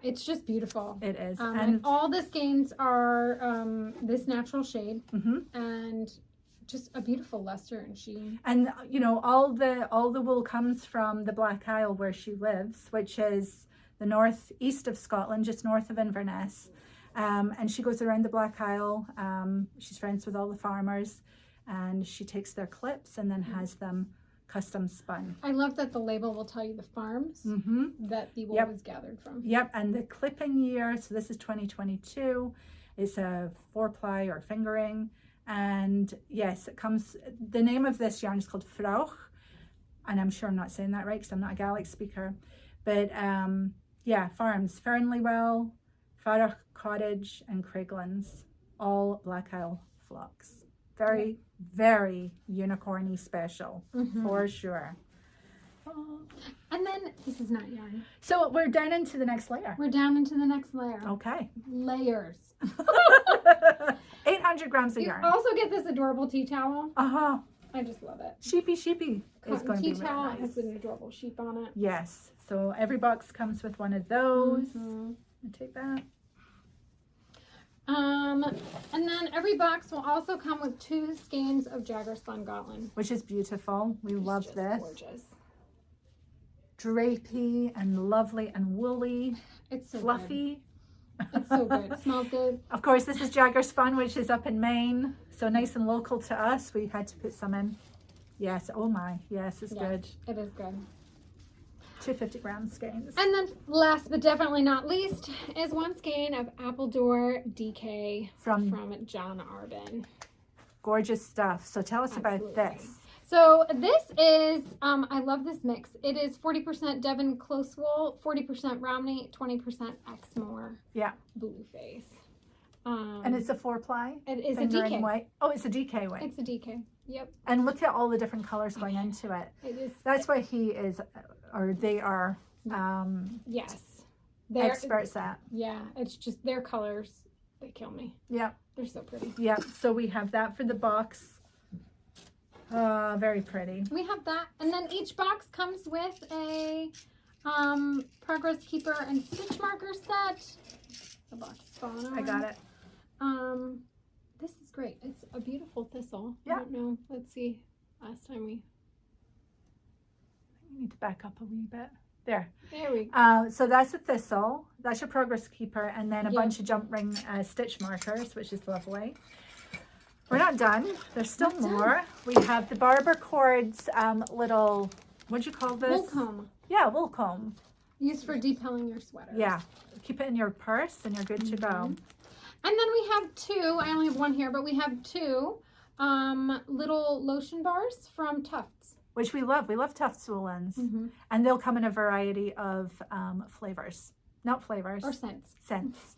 It's just beautiful. It is. And all the skeins are this natural shade and just a beautiful luster and sheen. And all the wool comes from the Black Isle where she lives, which is the northeast of Scotland, just north of Inverness. And she goes around the Black Isle. She's friends with all the farmers, and she takes their clips and then has them custom spun. I love that the label will tell you the farms that the wool was gathered from. And the clipping year, so this is 2022, is a 4-ply or fingering. And yes, it comes, the name of this yarn is called Frauch, and I'm sure I'm not saying that right because I'm not a Gaelic speaker. But farms, Fernleywell, Farrach Cottage, and Craiglands, all Black Isle flocks. Very, very unicorny special, for sure. Oh. And then, this is not yarn. So we're down into the next layer. We're down into the next layer. Okay. Layers. 800 grams of yarn. You also get this adorable tea towel. I just love it. Sheepy is going to be tea towel really nice. has an adorable sheep on it. Yes. So every box comes with one of those. I take that. And then every box will also come with 2 skeins of Jagger Spun Gotland, which is beautiful. We love this. Gorgeous. Drapey and lovely and woolly. It's so fluffy. Good. It's so good. It smells good. Of course, this is Jagger Spun, which is up in Maine, so nice and local to us. We had to put some in. Yes. Oh my. Yes, it's good. It is good. 250-gram skeins. And then last but definitely not least is 1 skein of Appledore DK from John Arbin. Gorgeous stuff. So tell us about this. So this is, I love this mix. It is 40% Devon close wool, 40% Romney, 20% Exmoor. Blue face. And it's a 4-ply? It is a DK. White. Oh, it's a DK weight. It's a DK. Yep. And look at all the different colors going into it. It is. That's why he is, or they are, yes, experts at. Yeah, it's just their colors. They kill me. Yeah. They're so pretty. Yeah. So we have that for the box. Very pretty. We have that, and then each box comes with a progress keeper and stitch marker set. The box is falling over. I got it. This is great. It's a beautiful thistle. Yeah. I don't know. Let's see. Last time we You need to back up a wee bit. There. There we go. So that's a thistle. That's your progress keeper, and then a Yeah. bunch of jump ring stitch markers, which is lovely. We're not done. There's still Not done. more. We have the Barber Cords little, what'd you call this? Wool comb. Yeah, wool comb. Used for depelling your sweater. Yeah. Keep it in your purse and you're good to go. And then we have two, I only have one here, but we have two little lotion bars from Tufts. Which we love. We love Tufts woolens. Mm-hmm. And they'll come in a variety of flavors. Not flavors. Or scents. Scents.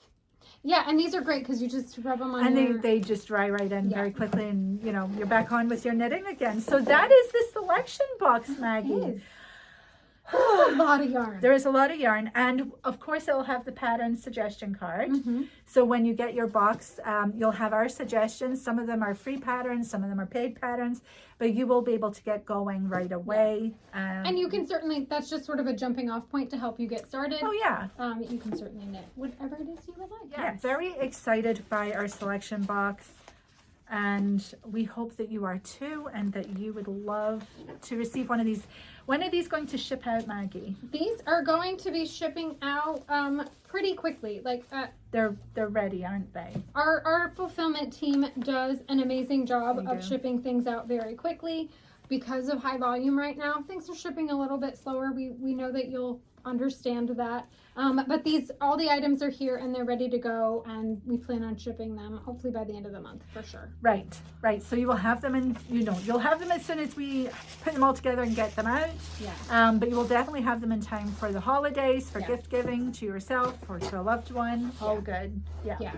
Yeah, and these are great because you just rub them on And your... they just dry right in Yeah. very quickly, and you know, you're back on with your knitting again. So that is the selection box, Maggie. It is. There's a lot of yarn. There is a lot of yarn, and of course it'll have the pattern suggestion card. Mm-hmm. So when you get your box, you'll have our suggestions. Some of them are free patterns, some of them are paid patterns, but you will be able to get going right away. And you can certainly, that's just sort of a jumping off point to help you get started. Oh yeah. You can certainly knit whatever it is you would like. Yeah, very excited by our selection box, and we hope that you are too, and that you would love to receive one of these. When are these going to ship out, Maggie? These are going to be shipping out pretty quickly. Like They're ready, aren't they? our fulfillment team does an amazing job They of do. shipping things out very quickly. Because of high volume right now, things are shipping a little bit slower. We know that you'll understand that. But all the items are here and they're ready to go, and we plan on shipping them hopefully by the end of the month for sure. Right. So you will have them, and you'll have them as soon as we put them all together and get them out. Yeah. But you will definitely have them in time for the holidays, for Yeah. gift giving to yourself or to a loved one. All good. Yeah. Yeah.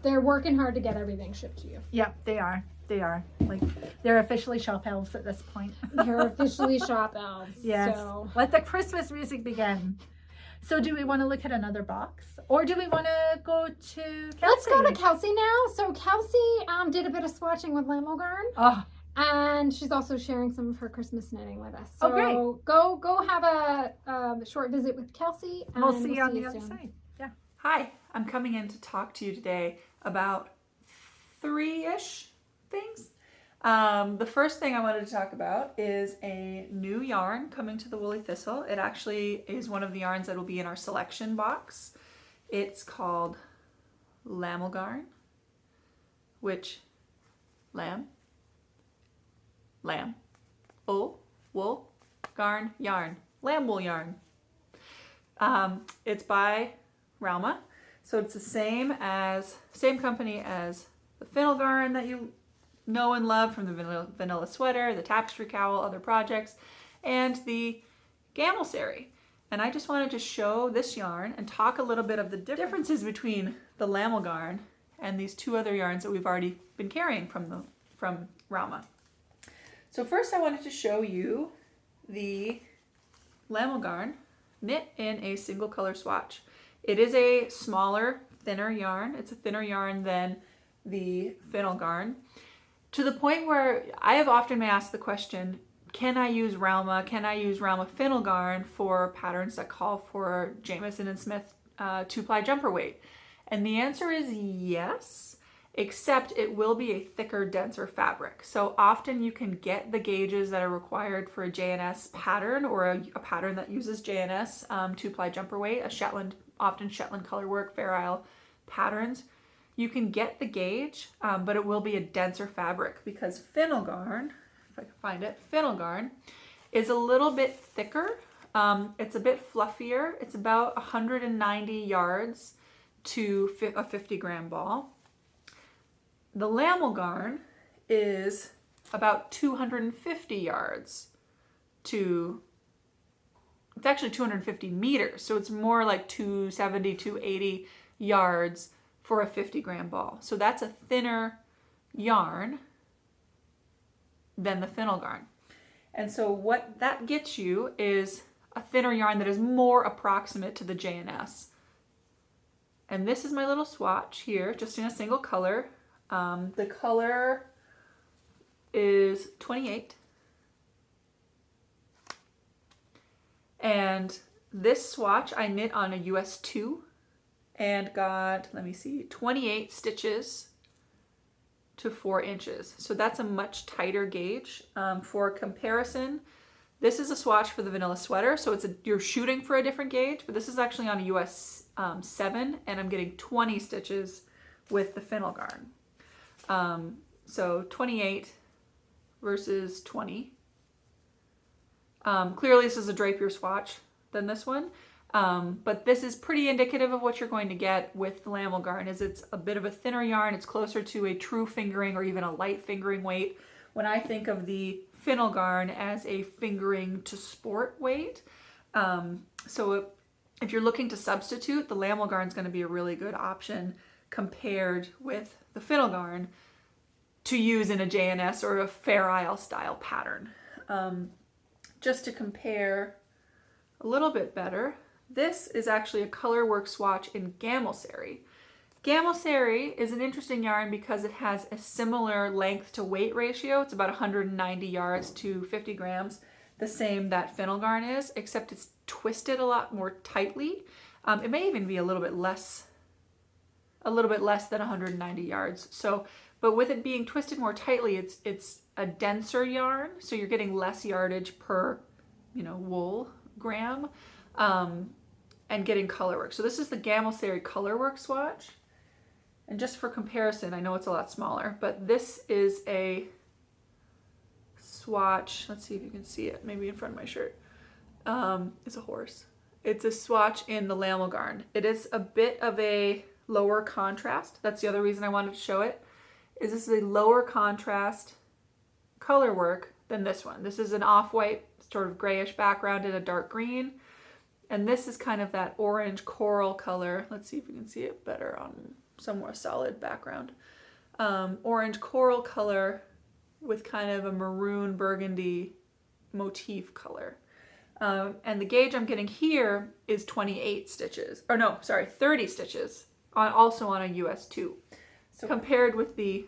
They're working hard to get everything shipped to you. Yeah, they are. Like, they're officially shop elves at this point. They're officially shop elves. Yes. So Let the Christmas music begin. So do we want to look at another box, or do we want to go to Kelsey? let's go to Kelsey now. So Kelsey did a bit of swatching with Lamullgarn. Oh, And she's also sharing some of her Christmas knitting with us. So Oh, great. go have a short visit with Kelsey. And we'll see you on the soon. other side. Yeah. Hi, I'm coming in to talk to you today about 3-ish things. The first thing I wanted to talk about is a new yarn coming to the Woolly Thistle. It actually is one of the yarns that will be in our selection box. It's called Lamullgarn, which lamb, wool, garn, yarn, Lambswool yarn. It's by Rauma, so it's the same company as the Finullgarn that you know and love from the vanilla sweater, the tapestry cowl, other projects, and the Gammelserie. And I just wanted to show this yarn and talk a little bit of the differences between the Lamullgarn and these two other yarns that we've already been carrying from Rauma. So first I wanted to show you the Lamullgarn knit in a single color swatch. It is a smaller, thinner yarn. It's a thinner yarn than the Finullgarn, to the point where I have often been asked the question, can I use Rauma Finullgarn for patterns that call for Jamieson and Smith 2-ply jumper weight? And the answer is yes, except it will be a thicker, denser fabric. So often you can get the gauges that are required for a JNS pattern, or a pattern that uses JNS 2-ply jumper weight, often Shetland Colourwork, Fair Isle patterns. You can get the gauge, but it will be a denser fabric because Finullgarn, if I can find it, Finullgarn is a little bit thicker. It's a bit fluffier. It's about 190 yards to a 50-gram ball. The Lamullgarn is about 250 yards to, it's actually 250 meters. So it's more like 270, 280 yards for a 50-gram ball. So that's a thinner yarn than the Finullgarn. And so what that gets you is a thinner yarn that is more approximate to the JNS. And this is my little swatch here, just in a single color. The color is 28. And this swatch I knit on a US 2 and got, 28 stitches to 4 inches. So that's a much tighter gauge. For comparison, This is a swatch for the vanilla sweater, so you're shooting for a different gauge, but this is actually on a US 7, and I'm getting 20 stitches with the Finullgarn. So 28 versus 20. Clearly this is a drapier swatch than this one, but this is pretty indicative of what you're going to get with the Lamullgarn. It's a bit of a thinner yarn. It's closer to a true fingering or even a light fingering weight. When I think of the Finullgarn as a fingering to sport weight, so if you're looking to substitute, the Lamullgarn is going to be a really good option compared with the Finullgarn to use in a JNS or a Fair Isle style pattern. Just to compare a little bit better, this is actually a Colourwork swatch in Gammelserie. Gammelserie is an interesting yarn because it has a similar length to weight ratio. It's about 190 yards to 50 grams, the same that Finullgarn is, except it's twisted a lot more tightly. It may even be a little bit less than 190 yards. So, but with it being twisted more tightly, it's a denser yarn, so you're getting less yardage per, wool gram, and getting colorwork. So this is the Gammelserie Colourwork swatch. And just for comparison, I know it's a lot smaller, but this is a swatch. Let's see if you can see it, maybe in front of my shirt. It's a horse. It's a swatch in the Lamullgarn. It is a bit of a lower contrast. That's the other reason I wanted to show it, is this is a lower contrast Colourwork than this one. This is an off-white, sort of grayish background in a dark green. And this is kind of that orange coral color. Let's see if we can see it better on some more solid background. Orange coral color with kind of a maroon burgundy motif color. And the gauge I'm getting here is 28 stitches. Or no, sorry, 30 stitches, also on a US 2. So compared with the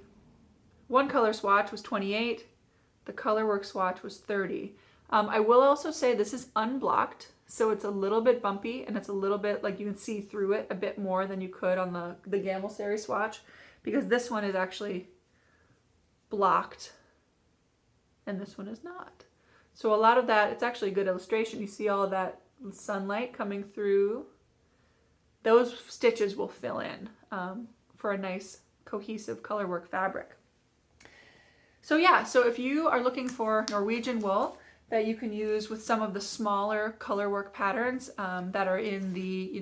one color swatch was 28, the Colourwork swatch was 30. I will also say this is unblocked, so it's a little bit bumpy, and it's a little bit like you can see through it a bit more than you could on the Gammelserie swatch, because this one is actually blocked and this one is not. So a lot of that, it's actually a good illustration. You see all that sunlight coming through. Those stitches will fill in for a nice cohesive Colourwork fabric. So yeah, so if you are looking for Norwegian wool that you can use with some of the smaller Colourwork patterns that are in the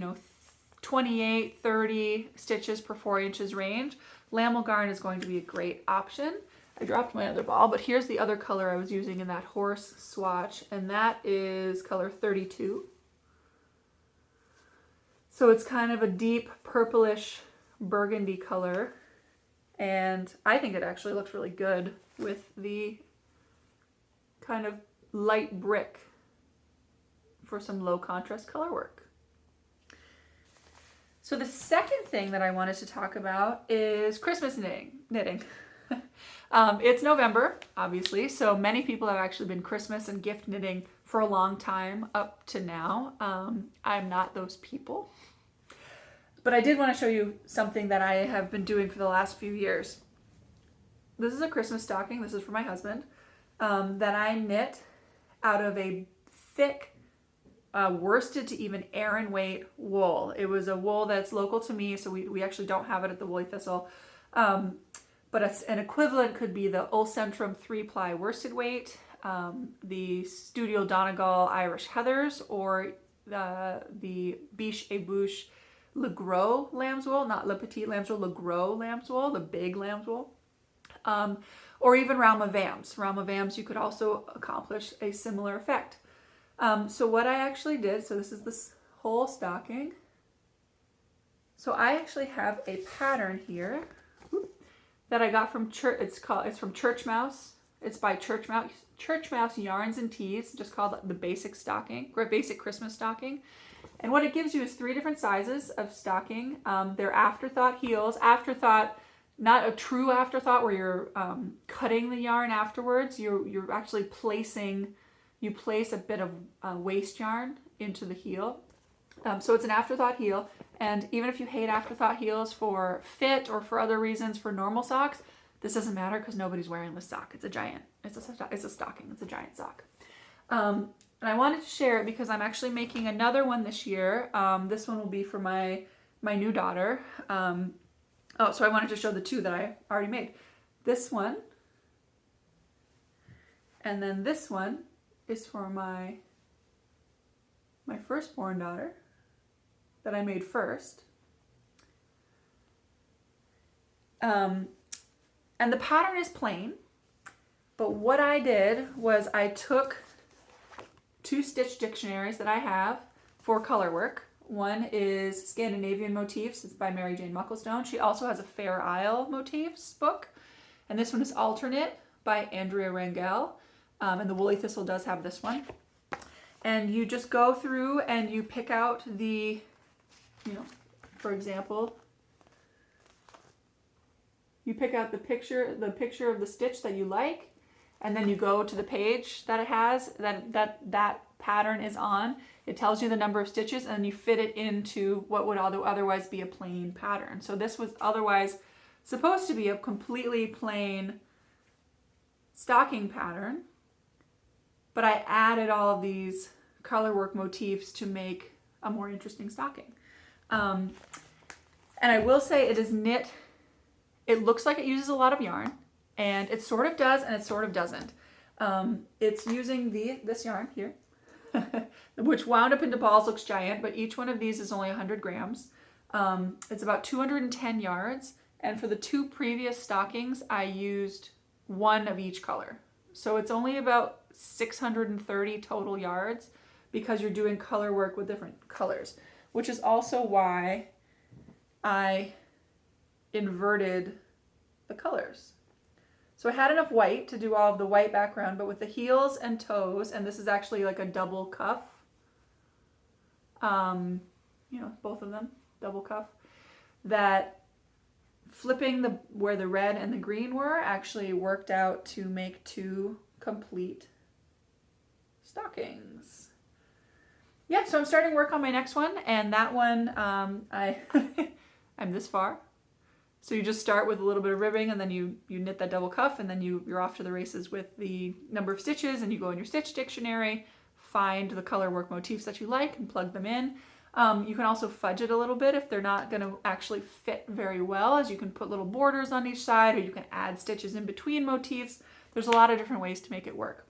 28, 30 stitches per 4 inches range, Lamullgarn is going to be a great option. I dropped my other ball, but here's the other color I was using in that horse swatch, and that is color 32. So it's kind of a deep purplish burgundy color, and I think it actually looks really good with the kind of light brick for some low contrast color work. So the second thing that I wanted to talk about is Christmas knitting. It's November, obviously, so many people have actually been Christmas and gift knitting for a long time up to now. I'm not those people. But I did want to show you something that I have been doing for the last few years. This is a Christmas stocking. This is for my husband, that I knit out of a thick worsted to even aran weight wool. It was a wool that's local to me, so we actually don't have it at the Woolly Thistle. But an equivalent could be the Ulcentrum 3-ply worsted weight, the Studio Donegal Irish Heathers, or the Biches et Bûches Le Gros lambswool, not Le Petit lambswool, Le Gros lambswool, the big lambswool, or even Rauma Vams. Rauma Vams, you could also accomplish a similar effect. So what I actually did, so this is this whole stocking. So I actually have a pattern here that I got from it's from Church Mouse. It's by Church Mouse Yarns and Tees, just called the basic stocking, or basic Christmas stocking. And what it gives you is 3 different sizes of stocking. They're afterthought heels. Afterthought, not a true afterthought where you're cutting the yarn afterwards. You're actually place a bit of waste yarn into the heel. So it's an afterthought heel. And even if you hate afterthought heels for fit or for other reasons for normal socks, this doesn't matter because nobody's wearing this sock. It's a stocking. It's a giant sock. And I wanted to share it because I'm actually making another one this year. This one will be for my new daughter. So I wanted to show the two that I already made. This one, and then this one is for my firstborn daughter that I made first. And the pattern is plain, but what I did was I took 2 stitch dictionaries that I have for Colourwork. One is Scandinavian Motifs. It's by Mary Jane Mucklestone. She also has a Fair Isle Motifs book. And this one is Alternate by Andrea Rangel. And the Woolly Thistle does have this one. And you just go through and you pick out the, for example, you pick out the picture of the stitch that you like, and then you go to the page that it has, that pattern is on. It tells you the number of stitches, and you fit it into what would otherwise be a plain pattern. So this was otherwise supposed to be a completely plain stocking pattern, but I added all of these Colourwork motifs to make a more interesting stocking. And I will say it is knit. It looks like it uses a lot of yarn, and it sort of does and it sort of doesn't. It's using this yarn here, which wound up into balls, looks giant, but each one of these is only 100 grams. It's about 210 yards, and for the 2 previous stockings, I used 1 of each color. So it's only about 630 total yards because you're doing color work with different colors, which is also why I inverted the colors. So I had enough white to do all of the white background, but with the heels and toes, and this is actually like a double cuff, both of them, double cuff, that flipping where the red and the green were actually worked out to make 2 complete stockings. Yeah, so I'm starting work on my next one, and that one, I'm this far. So you just start with a little bit of ribbing, and then you knit that double cuff, and then you're off to the races with the number of stitches, and you go in your stitch dictionary, find the Colourwork motifs that you like, and plug them in. You can also fudge it a little bit if they're not going to actually fit very well, as you can put little borders on each side, or you can add stitches in between motifs. There's a lot of different ways to make it work.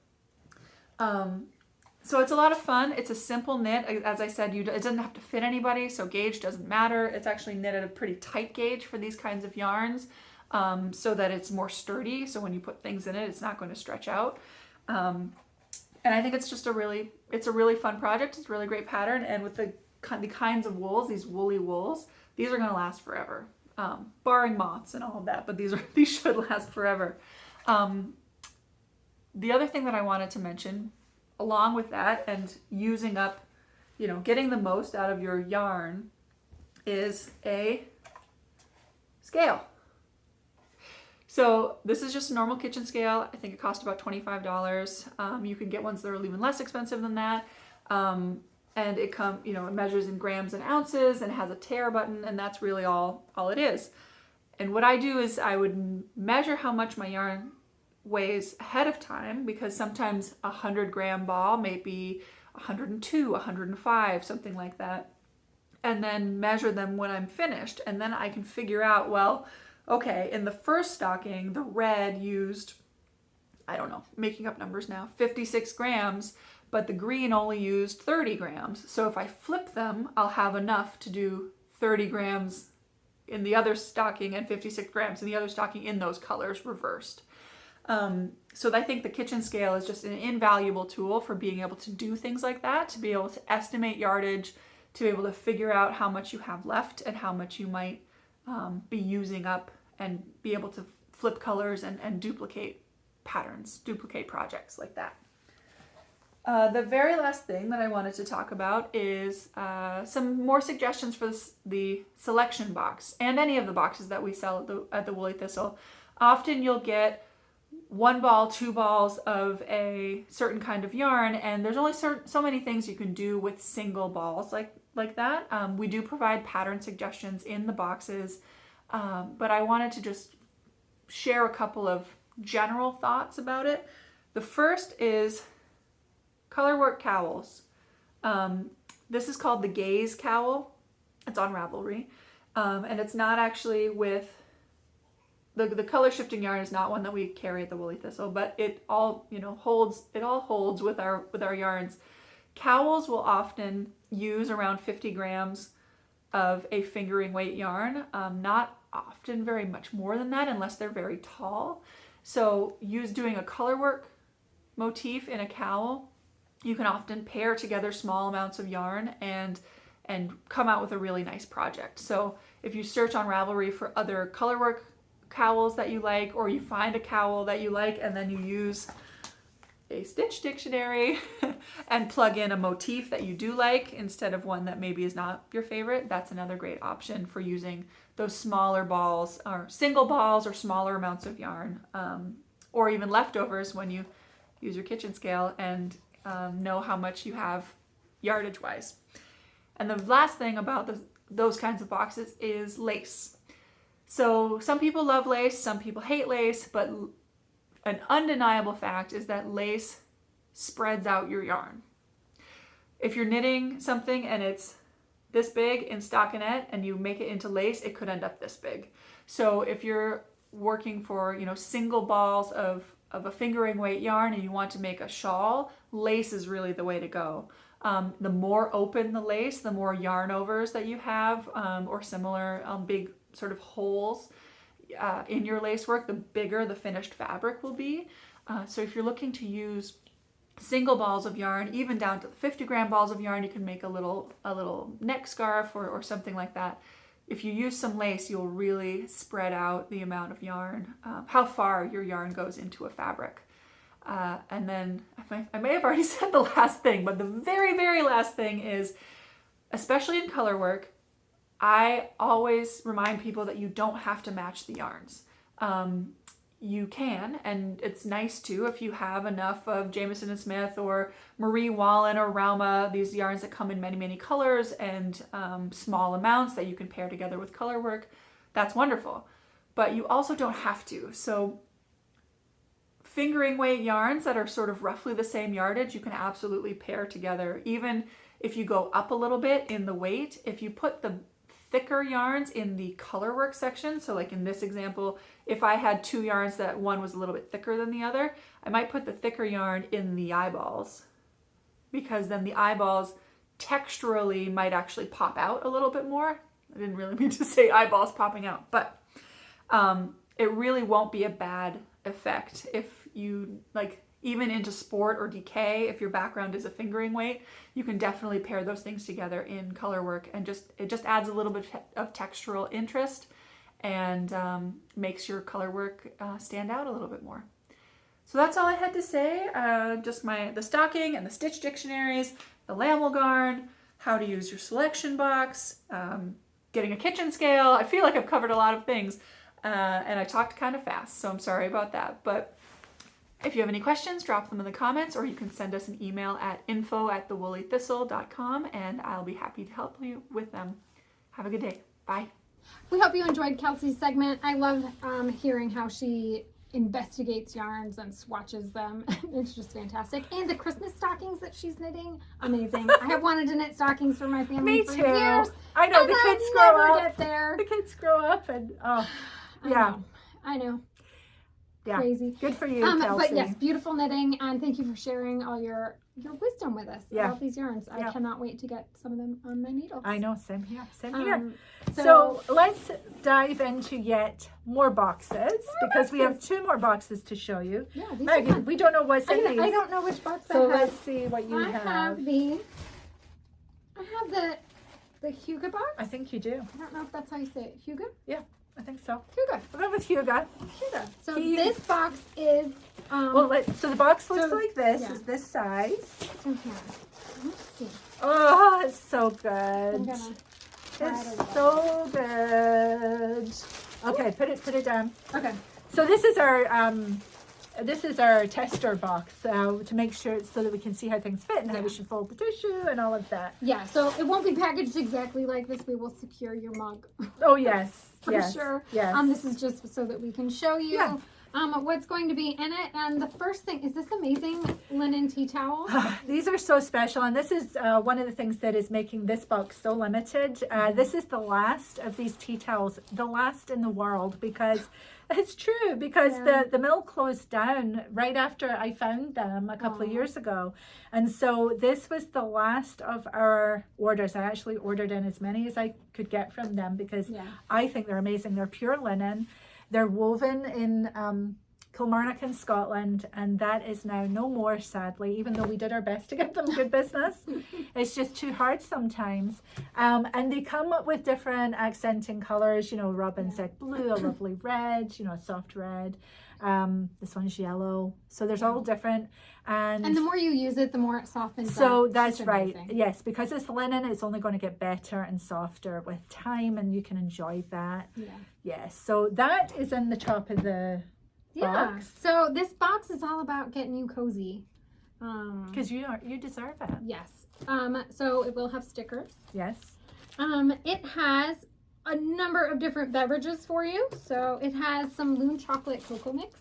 So it's a lot of fun. It's a simple knit. As I said, it doesn't have to fit anybody, so gauge doesn't matter. It's actually knit at a pretty tight gauge for these kinds of yarns, so that it's more sturdy. So when you put things in it, it's not going to stretch out. And I think it's just a really fun project. It's a really great pattern. And with the kinds of wools, these woolly wools, these are going to last forever, barring moths and all of that. But these should last forever. The other thing that I wanted to mention, along with that, and using up, getting the most out of your yarn, is a scale. So this is just a normal kitchen scale. I think it cost about $25. You can get ones that are even less expensive than that. And it it measures in grams and ounces, and has a tare button, and that's really all it is. And what I do is I would measure how much my yarn weighs ahead of time, because sometimes a 100-gram ball may be 102, 105, something like that, and then measure them when I'm finished. And then I can figure out, well, okay, in the first stocking, the red used, I don't know, making up numbers now, 56 grams, but the green only used 30 grams. So if I flip them, I'll have enough to do 30 grams in the other stocking and 56 grams in the other stocking in those colors reversed. So I think the kitchen scale is just an invaluable tool for being able to do things like that, to be able to estimate yardage, to be able to figure out how much you have left and how much you might be using up, and be able to flip colors and duplicate patterns, duplicate projects like that. The very last thing that I wanted to talk about is some more suggestions for the selection box, and any of the boxes that we sell at the Woolly Thistle. Often you'll get 1 ball, 2 balls of a certain kind of yarn, and there's only so many things you can do with single balls like that. We do provide pattern suggestions in the boxes, but I wanted to just share a couple of general thoughts about it. The first is Colourwork cowls. This is called the Gaze cowl. It's on Ravelry. And it's not actually with, the color shifting yarn is not one that we carry at the Woolly Thistle, but it all, holds with our yarns. Cowls will often use around 50 grams of a fingering weight yarn, not often very much more than that unless they're very tall. So doing a colorwork motif in a cowl, you can often pair together small amounts of yarn and come out with a really nice project. So if you search on Ravelry for other colorwork cowls that you like, or you find a cowl that you like and then you use a stitch dictionary and plug in a motif that you do like instead of one that maybe is not your favorite, that's another great option for using those smaller balls or single balls or smaller amounts of yarn, or even leftovers when you use your kitchen scale and know how much you have yardage wise. And the last thing about those kinds of boxes is lace. So some people love lace, some people hate lace, but an undeniable fact is that lace spreads out your yarn. If you're knitting something and it's this big in stockinette and you make it into lace, it could end up this big. So if you're working for, single balls of a fingering weight yarn and you want to make a shawl, lace is really the way to go. The more open the lace, the more yarn overs that you have, or similar big sort of holes in your lace work, the bigger the finished fabric will be. So if you're looking to use single balls of yarn, even down to 50-gram balls of yarn, you can make a little neck scarf or something like that. If you use some lace, you'll really spread out the amount of yarn, how far your yarn goes into a fabric. And then I may have already said the last thing, but the very, very last thing is, especially in color work, I always remind people that you don't have to match the yarns. You can, and it's nice too if you have enough of Jamieson and Smith or Marie Wallin or Rauma, these yarns that come in many, many colors and small amounts that you can pair together with color work. That's wonderful, but you also don't have to. So fingering weight yarns that are sort of roughly the same yardage, you can absolutely pair together. Even if you go up a little bit in the weight, if you put the thicker yarns in the color work section, so like in this example, if I had two yarns that one was a little bit thicker than the other, I might put the thicker yarn in the eyeballs, because then the eyeballs texturally might actually pop out a little bit more. I didn't really mean to say eyeballs popping out, but it really won't be a bad effect if you even into sport or decay. If your background is a fingering weight, you can definitely pair those things together in color work, and it just adds a little bit of textural interest and makes your color work stand out a little bit more. So that's all I had to say. Just the stocking and the stitch dictionaries, the Lamullgarn, how to use your selection box, getting a kitchen scale. I feel like I've covered a lot of things, and I talked kind of fast, so I'm sorry about that. But if you have any questions, drop them in the comments, or you can send us an email at info@thewoollythistle.com, and I'll be happy to help you with them. Have a good day. Bye. We hope you enjoyed Kelsey's segment. I love hearing how she investigates yarns and swatches them. It's just fantastic. And the Christmas stockings that she's knitting, amazing. I have wanted to knit stockings for my family for years. I know, the kids grow up. Get there. The kids grow up and yeah. I know. Yeah. Crazy. Good for you, Kelsey. But yes, beautiful knitting, and thank you for sharing all your wisdom with us about these yarns. I cannot wait to get some of them on my needles. I know, same here. So let's dive into yet more boxes, because we have 2 more boxes to show you. Yeah, these Maggie, are fun. we don't know what's in these. I don't know which box so I have. let's see what you have. I have the Huga box. I think you do. I don't know if that's how you say it. Huga? Yeah, I think so. Huga. We'll go with Huga. Huga. So this box is so the box looks like this. yeah. Is this size? So here. Let's see. Oh, it's so good. I'm gonna try it a It's so good. Okay, put it down. Okay. So this is our tester box to make sure, so that we can see how things fit and how we should fold the tissue and all of that. Yeah, so it won't be packaged exactly like this. We will secure your mug. Oh yes, For sure. Yes. This is just so that we can show you. Yeah. what's going to be in it. And the first thing is this amazing linen tea towel. These are so special, and this is one of the things that is making this box so limited. This is the last of these tea towels, the last in the world, because it's true, because the mill closed down right after I found them a couple of years ago. And so this was the last of our orders. I actually ordered in as many as I could get from them because I think they're amazing. They're pure linen. They're woven in Kilmarnock in Scotland, and that is now no more, sadly, even though we did our best to get them good business. It's just too hard sometimes. And they come up with different accenting colors. You know, Robin said blue, a lovely red, you know, a soft red. This one's yellow. So there's all different. And the more you use it, the more it softens so up. that's right. Yes, because it's linen, it's only going to get better and softer with time, and you can enjoy that. Yes, so that is in the top of the box. So this box is all about getting you cozy. Because you deserve it. Yes. So it will have stickers. Yes. It has a number of different beverages for you. So it has some Loon chocolate cocoa mix.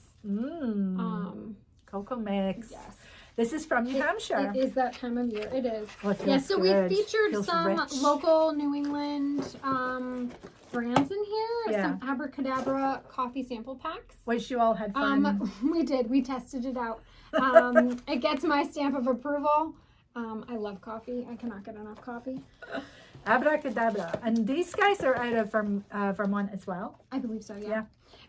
Cocoa mix. Yes. This is from New Hampshire. It is that time of year. It is. Oh, it Yes. So good. we featured Feels some rich. local New England brands in here. Yeah. Some Abracadabra coffee sample packs. Wish you all had fun. We did. We tested it out. It gets my stamp of approval. I love coffee. I cannot get enough coffee. Abracadabra. And these guys are out of Vermont as well. I believe so, yeah.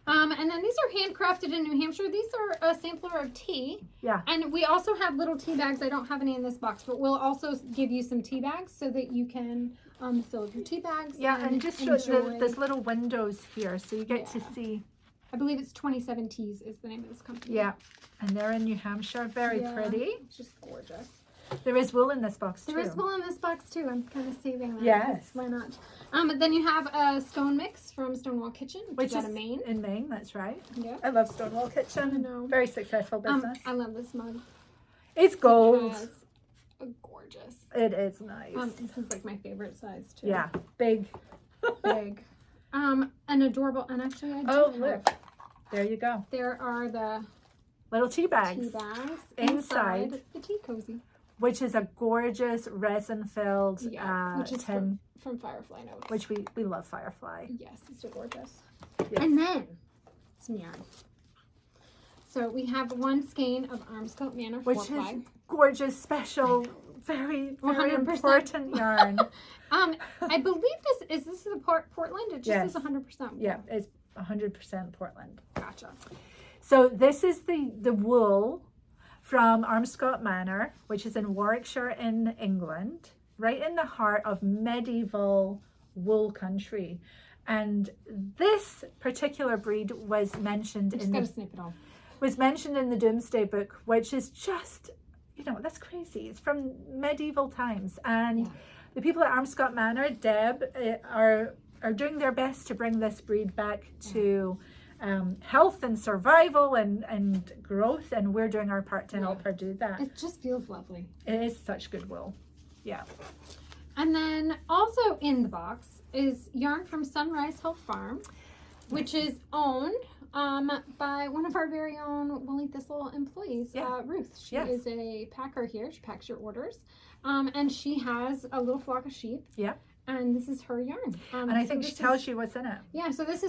And then these are handcrafted in New Hampshire. These are a sampler of tea. Yeah. And we also have little tea bags. I don't have any in this box, but we'll also give you some tea bags so that you can fill your tea bags. Yeah, and just show there's little windows here, so you get to see. I believe it's 27 Teas is the name of this company. Yeah, and they're in New Hampshire. Very pretty. It's just gorgeous. There is wool in this box too. There is wool in this box too. I'm kind of saving that. Yes. Why not? Then you have a scone mix from Stonewall Kitchen, which is out of Maine. In Maine, that's right. Yeah. I love Stonewall Kitchen. I know. Very successful business. I love this mug. It's gold. Gorgeous. It is nice. This is like my favorite size too. Yeah, big. Big. An adorable, and actually I do have, look. There you go. There are the little tea bags. Inside the tea cozy. Which is a gorgeous resin-filled which is tin. From Firefly Notes. Which we love Firefly. Yes, it's so gorgeous. Yes. And then, some yarn. So we have one skein of Armscote Manor which 4-ply. is gorgeous, special, very, very 100%. important yarn. I believe this is the Portland. It just is 100% wool. Yeah, it's 100% Portland. Gotcha. So this is the wool from Armscote Manor, which is in Warwickshire in England, right in the heart of medieval wool country. And this particular breed was mentioned was mentioned in the Domesday Book, which is just, that's crazy. It's from medieval times. And the people at Armscote Manor, Deb, are doing their best to bring this breed back to health and survival and growth, and we're doing our part to help her do that. It just feels lovely. It is such good wool. Yeah. And then also in the box is yarn from Sunrise Hill Farm, which is owned by one of our very own Woolly Thistle employees, Ruth. She is a packer here. She packs your orders. And she has a little flock of sheep. Yeah. And this is her yarn. And I think she tells you what's in it. Yeah, so this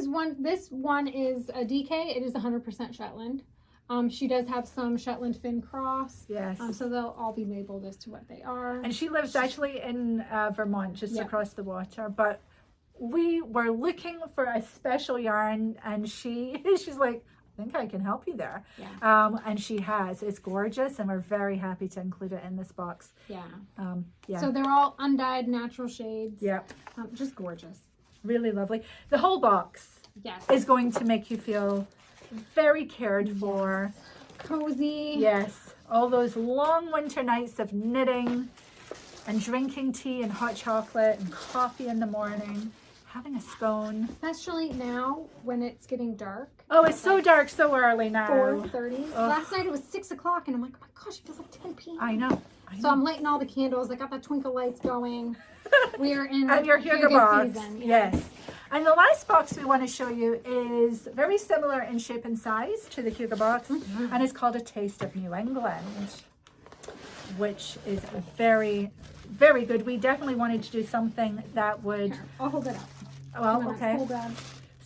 one is a DK. It is 100% Shetland. She does have some Shetland Fin Cross. Yes. So they'll all be labeled as to what they are. And she lives actually in Vermont, just across the water. But we were looking for a special yarn, and she's like, I think I can help you there. Yeah. And she has. It's gorgeous, and we're very happy to include it in this box. Yeah. So they're all undyed natural shades. Yep. Just gorgeous. Really lovely. The whole box is going to make you feel very cared for. Cozy. Yes. All those long winter nights of knitting and drinking tea and hot chocolate and coffee in the morning. having a scone. Especially now when it's getting dark. Oh, it's so dark so early now. 4:30. Ugh. Last night it was 6 o'clock, and I'm like, oh my gosh, it feels like 10 p.m. I know. So I'm lighting all the candles. I got the twinkle lights going. We are in And your Hugo box. season. Yes. And the last box we want to show you is very similar in shape and size to the Hugo box. And it's called A Taste of New England, which is very, very good. We definitely wanted to do something that would... Here, I'll hold it up. Well, okay. Hold on.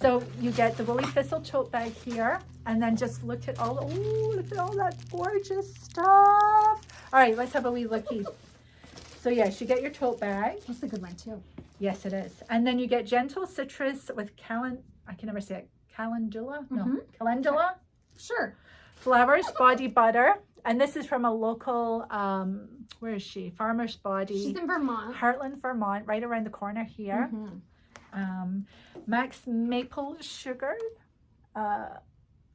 So you get the woolly thistle tote bag here, and then just look at all look at all that gorgeous stuff. All right, let's have a wee looky. So yes, you get your tote bag. That's a good one too. Yes, it is. And then you get gentle citrus with I can never say it. Calendula? No, calendula. Sure. Flowers, body butter. And this is from a local, where is she? Farmer's Body. She's in Vermont. Heartland, Vermont, right around the corner here. Max maple sugar,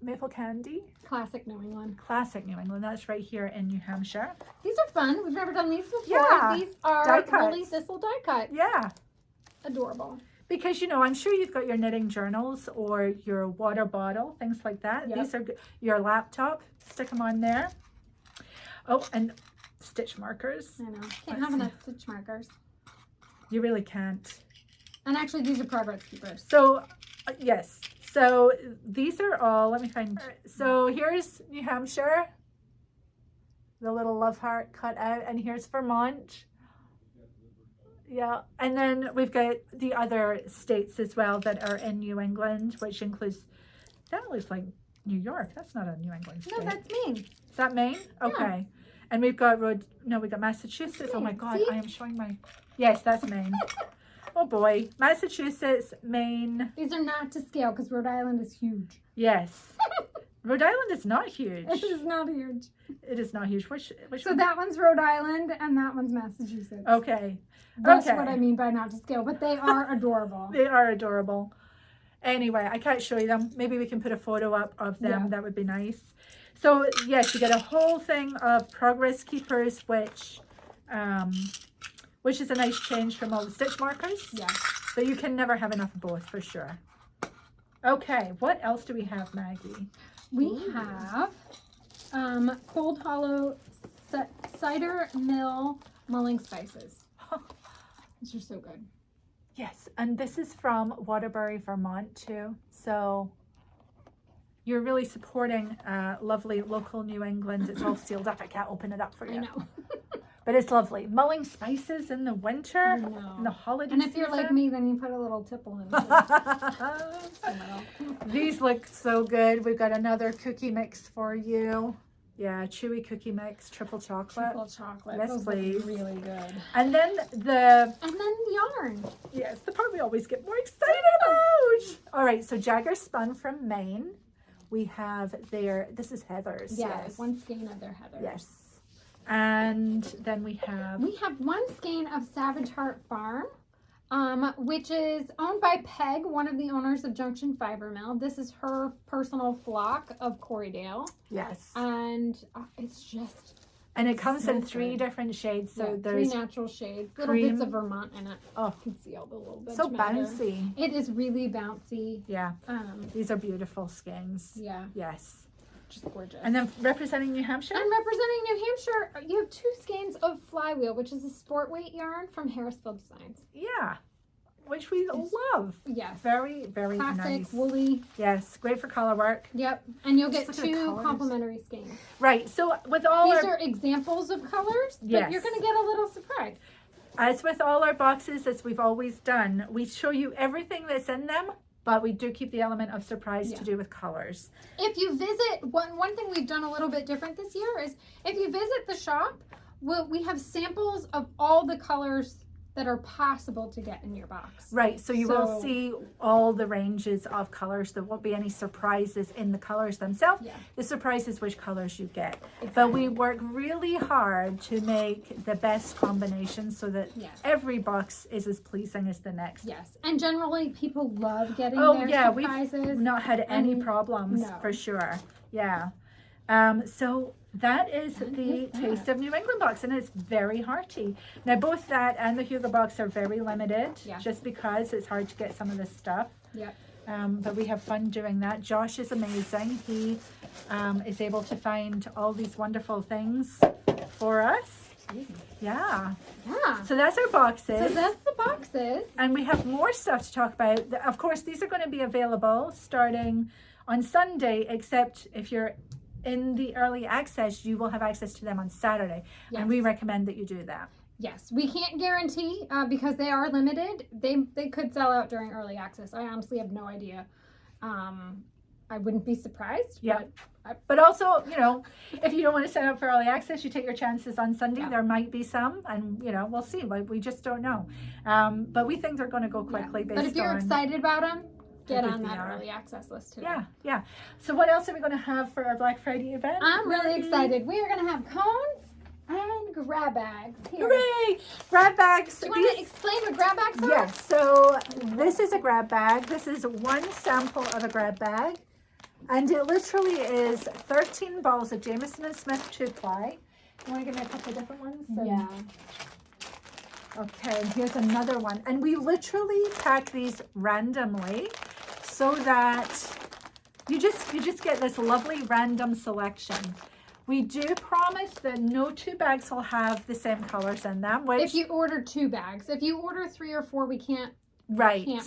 maple candy. Classic New England. Classic New England. That's right here in New Hampshire. These are fun. We've never done these before. Yeah. These are Die cuts. woolly thistle die cuts. Yeah. Adorable. Because, you know, I'm sure you've got your knitting journals or your water bottle, things like that. Yep. These are your laptop. Stick them on there. Oh, and stitch markers. I know. Can't have enough stitch markers. You really can't. And actually, these are progress keepers. So, yes. So, these are all, let me find. So, here's New Hampshire. The little love heart cut out. And here's Vermont. Yeah. And then we've got the other states as well that are in New England, which includes, that looks like New York. That's not a New England state. No, that's Maine. Is that Maine? Okay. And we've got we got Massachusetts. Oh my God, See? I am showing my, yes, that's Maine. Oh boy, Massachusetts, Maine. These are not to scale because Rhode Island is huge. Yes. Rhode Island is not huge. It is not huge. It is not huge. Which So one? that one's Rhode Island and that one's Massachusetts. Okay. That's Okay. what I mean by not to scale, but they are adorable. They are adorable. Anyway, I can't show you them. Maybe we can put a photo up of them. Yeah. That would be nice. So yes, you get a whole thing of progress keepers, which is a nice change from all the stitch markers. Yeah. But you can never have enough of both for sure. Okay, what else do we have, Maggie? We have Cold Hollow Cider Mill Mulling Spices. These are so good. Yes, and this is from Waterbury, Vermont too. So you're really supporting lovely local New England. It's all sealed up. I can't open it up for you. I know. But it's lovely. Mulling spices in the winter, I know. in the holiday And if you're like season. me, then you put a little tipple in it. These look so good. We've got another cookie mix for you. Yeah, chewy cookie mix, triple chocolate. Triple chocolate. Yes, Those please. look really good. And then yarn. yes, the part we always get more excited about. All right, so Jagger Spun from Maine. We have this is Heather's. Yes. One skein of their heather. Yes. And then we have one skein of Savage Heart Farm, which is owned by Peg, one of the owners of Junction Fiber Mill. This is her personal flock of Corriedale. yes. And it's just... And it comes so in 3 good. different shades. So Yeah, 3 there's natural shades. Little cream. bits of Vermont in it. Oh. You can see all the little bits. so bouncy. It is really bouncy. Yeah. These are beautiful skeins. Yeah, Yes. just gorgeous. And then representing New Hampshire? And representing New Hampshire, you have 2 skeins of Flywheel, which is a sport weight yarn from Harrisville Designs. Yeah. Which we love. Yes. Very, very Classic, nice. woolly. Yes. Great for Colourwork. Yep. And you'll get Just look at the 2 colors. complimentary skeins. Right. So with all These our... are examples of colors, but Yes. you're going to get a little surprise. As with all our boxes, as we've always done, we show you everything that's in them, but we do keep the element of surprise to do with colors. If you visit, one thing we've done a little bit different this year is if you visit the shop, we have samples of all the colors that are possible to get in your box. Right, so you will see all the ranges of colors. There won't be any surprises in the colors themselves. Yeah. The surprise is which colors you get. Exactly. But we work really hard to make the best combinations so that every box is as pleasing as the next. Yes, and generally people love getting Oh their yeah, surprises. we've not had any problems no. for sure. Yeah. So That is the Taste of New England box, and it's very hearty. Now, both that and the Hugo box are very limited, just because it's hard to get some of this stuff. Yep. But we have fun doing that. Josh is amazing. He is able to find all these wonderful things for us. Yeah. So that's our boxes. So that's the boxes. And we have more stuff to talk about. Of course, these are going to be available starting on Sunday, except if you're in the early access, you will have access to them on Saturday. And we recommend that you do that. Yes, we can't guarantee because they are limited. They could sell out during early access. I honestly have no idea. I wouldn't be surprised. Yeah. But also, you know, if you don't want to sign up for early access, you take your chances on Sunday. There might be some, and you know, we'll see. We just don't know. But we think they're going to go quickly. Based but if you're on excited about them, get on that early access list today. Yeah. So what else are we going to have for our Black Friday event? I'm really excited. We are going to have cones and grab bags. Here. Hooray! Grab bags. Do you want to explain what grab bags are? Yes. So this is a grab bag. This is one sample of a grab bag. And it literally is 13 balls of Jamieson and Smith 2-ply. You want to give me a couple of different ones? Yeah. Okay, and here's another one. And we literally pack these randomly so that you just get this lovely random selection. We do promise that no 2 bags will have the same colors in them. Which, if you order 2 bags. If you order 3 or 4, we can't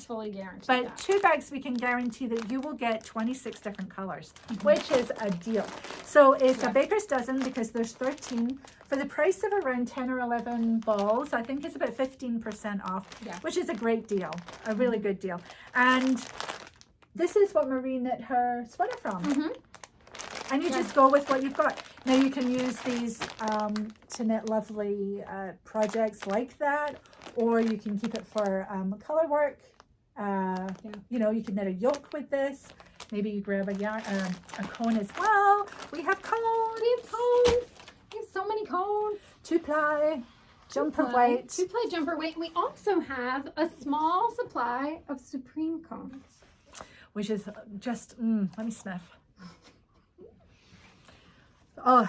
fully guarantee but that. 2 bags, we can guarantee that you will get 26 different colors, which is a deal. So it's a baker's dozen because there's 13 for the price of around 10 or 11 balls. I think it's about 15% off, which is a great deal, a really good deal. And this is what Marie knit her sweater from. And you just go with what you've got. Now you can use these to knit lovely projects like that, or you can keep it for Colourwork. You know, you can knit a yoke with this. Maybe you grab a yarn, a cone as well. We have cones. We have cones. We have so many cones. 2-ply, jumper weight. 2-ply jumper weight. We also have a small supply of Supreme cones, which is just, let me sniff. Oh,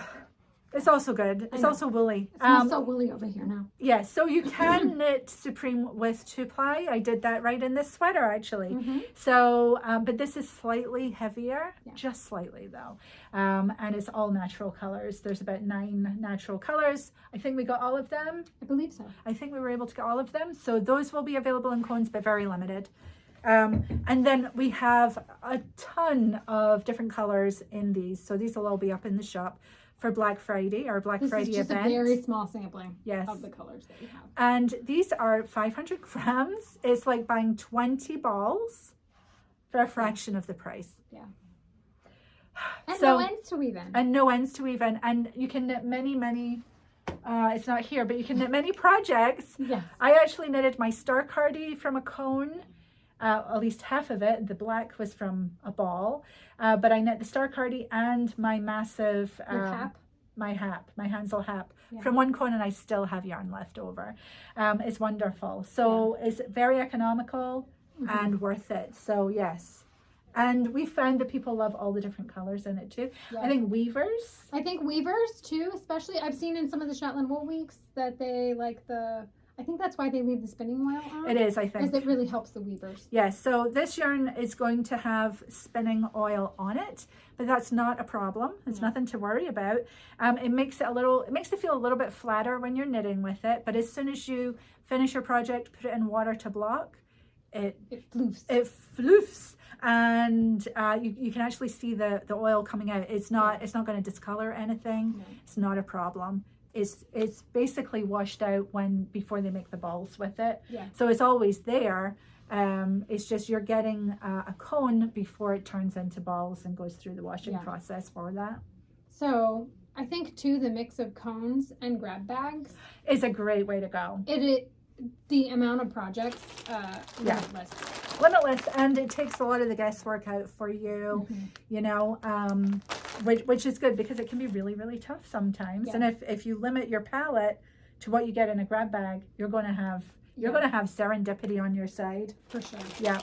it's also good. It's also woolly. It smells so woolly over here now. Yes, so you can knit Supreme with 2-ply. I did that right in this sweater, actually. So, but this is slightly heavier, just slightly though. And it's all natural colors. There's about 9 natural colors. I think we got all of them. I believe so. I think we were able to get all of them. So those will be available in cones, but very limited. And then we have a ton of different colors in these. So these will all be up in the shop for Black Friday, our Black Friday event. This is just event. a very small sampling Yes. of the colors that we have. And these are 500 grams. It's like buying 20 balls for a fraction of the price. Yeah. And So- no ends to weave in. And no ends to weave in. And you can knit many, it's not here, but you can knit many projects. Yes. I actually knitted my star cardi from a cone. At least half of it. The black was from a ball. But I knit the star cardi and my massive my Hansel hap from one cone, and I still have yarn left over. It's wonderful. So it's very economical and worth it. So yes. And we found that people love all the different colors in it too. I think weavers too, especially I've seen in some of the Shetland Wool Weeks that they like I think that's why they leave the spinning oil on. It is, I think. Because it really helps the weavers. Yes, so this yarn is going to have spinning oil on it, but that's not a problem. It's nothing to worry about. It makes it feel a little bit flatter when you're knitting with it, but as soon as you finish your project, put it in water to block, it floofs. And you can actually see the oil coming out. It's not going to discolor anything. No. It's not a problem. It's basically washed out before they make the balls with it. Yeah. So it's always there. It's just you're getting a cone before it turns into balls and goes through the washing process for that. So I think too the mix of cones and grab bags is a great way to go. The amount of projects limitless, and it takes a lot of the guesswork out for you. You know. Which is good because it can be really, really tough sometimes. And if you limit your palette to what you get in a grab bag, you're going to have serendipity on your side. For sure. Yeah.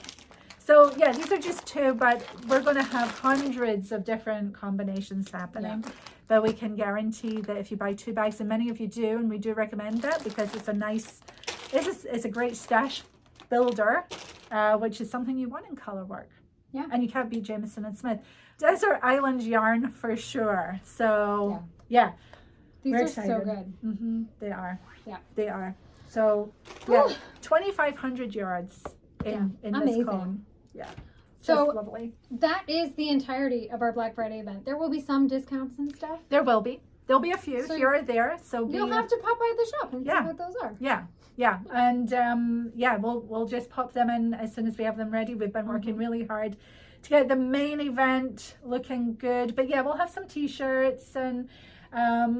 So these are just 2, but we're going to have hundreds of different combinations happening. but we can guarantee that if you buy 2 bags, and many of you do, and we do recommend that because it's a nice, it's a great stash builder, which is something you want in Colourwork. Yeah. And you can't beat Jamieson and Smith. Desert Island yarn for sure. So yeah. These We're are excited. so good. They are. Yeah. They are. So yeah, 2,500 yards in this amazing. cone. Yeah. So Just lovely. that is the entirety of our Black Friday event. There will be some discounts and stuff. There will be. There'll be a few So here or there. So You'll have to pop by the shop and see what those are. Yeah. And we'll just pop them in as soon as we have them ready. We've been working really hard to get the main event looking good. But yeah, we'll have some t-shirts and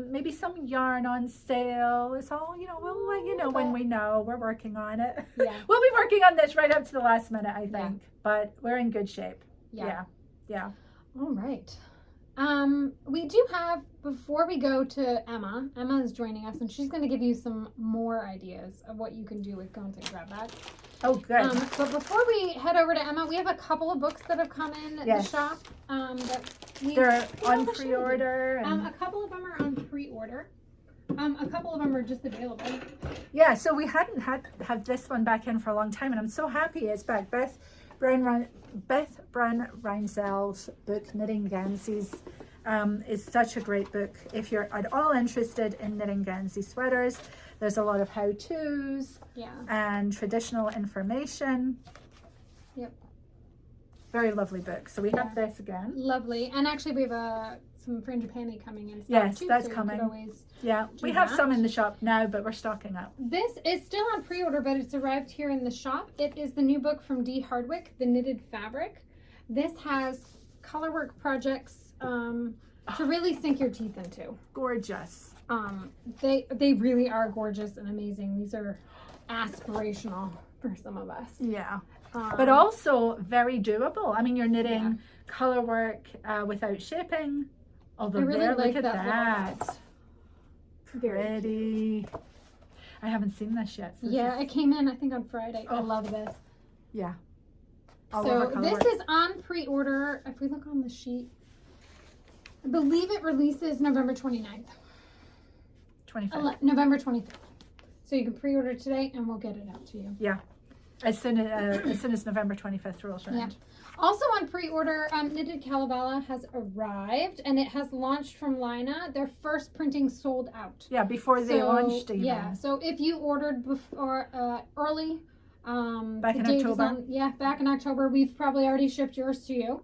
maybe some yarn on sale. It's all, we'll let you know when we know. We're working on it. Yeah. We'll be working on this right up to the last minute, I think. But we're in good shape. Yeah. All right. We do have, before we go to Emma is joining us, and she's going to give you some more ideas of what you can do with cones and grab bags. Oh, good. But before we head over to Emma, we have a couple of books that have come in at the shop. They're on pre-order. A couple of them are on pre-order. A couple of them are just available. Yeah, so we hadn't have this one back in for a long time, and I'm so happy it's back. Beth Brown Reinzel's book, Knitting Gansies, is such a great book. If you're at all interested in knitting Gansey sweaters, there's a lot of how-tos and traditional information. Yep. Very lovely book. So we have this again. Lovely. And actually we have some frangipani coming in. Yes, too, that's so coming. Yeah, we have some in the shop now, but we're stocking up. This is still on pre-order, but it's arrived here in the shop. It is the new book from Dee Hardwick, The Knitted Fabric. This has Colourwork projects to really sink your teeth into. Gorgeous. They really are gorgeous and amazing. These are aspirational for some of us. Yeah. But also very doable. I mean, you're knitting Colourwork without shaping. Although I really like look at that that. Pretty. I haven't seen this yet. So it came in I think on Friday. I love this. Yeah. So this is on pre-order. If we look on the sheet, I believe it releases November 29th. 25th. November 25th. So you can pre-order today and we'll get it out to you. Yeah. As soon as November 25th rolls around. Yeah. Also on pre-order, Knitted Kalevala has arrived and it has launched from Lina. Their first printing sold out. Yeah, before they launched even. Yeah, so if you ordered before early, back in October. Back in October, we've probably already shipped yours to you.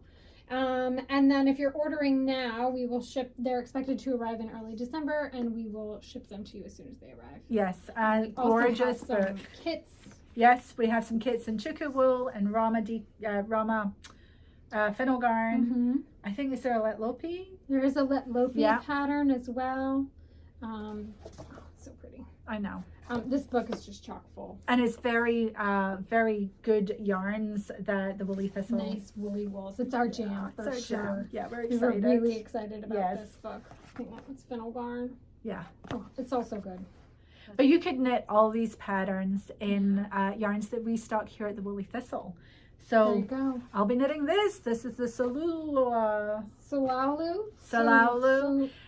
And then if you're ordering now, we will ship. They're expected to arrive in early December, and we will ship them to you as soon as they arrive. Yes, and also gorgeous have some book. Kits. Yes, we have some kits in Chuka wool and Rauma Finullgarn. Mm-hmm. I think is there a Let Lopi? There is a Let Lopi pattern as well. It's so pretty. I know. This book is just chock full. And it's very, very good yarns that the Woolly Thistle. Nice woolly wools. It's our jam for sure. Yeah, we're We excited. were really excited about this book. I think that was Finullgarn. Yeah. Oh, it's also good. But you could knit all these patterns in yarns that we stock here at the Woolly Thistle. So there you go. I'll be knitting this. This is the Salaulu.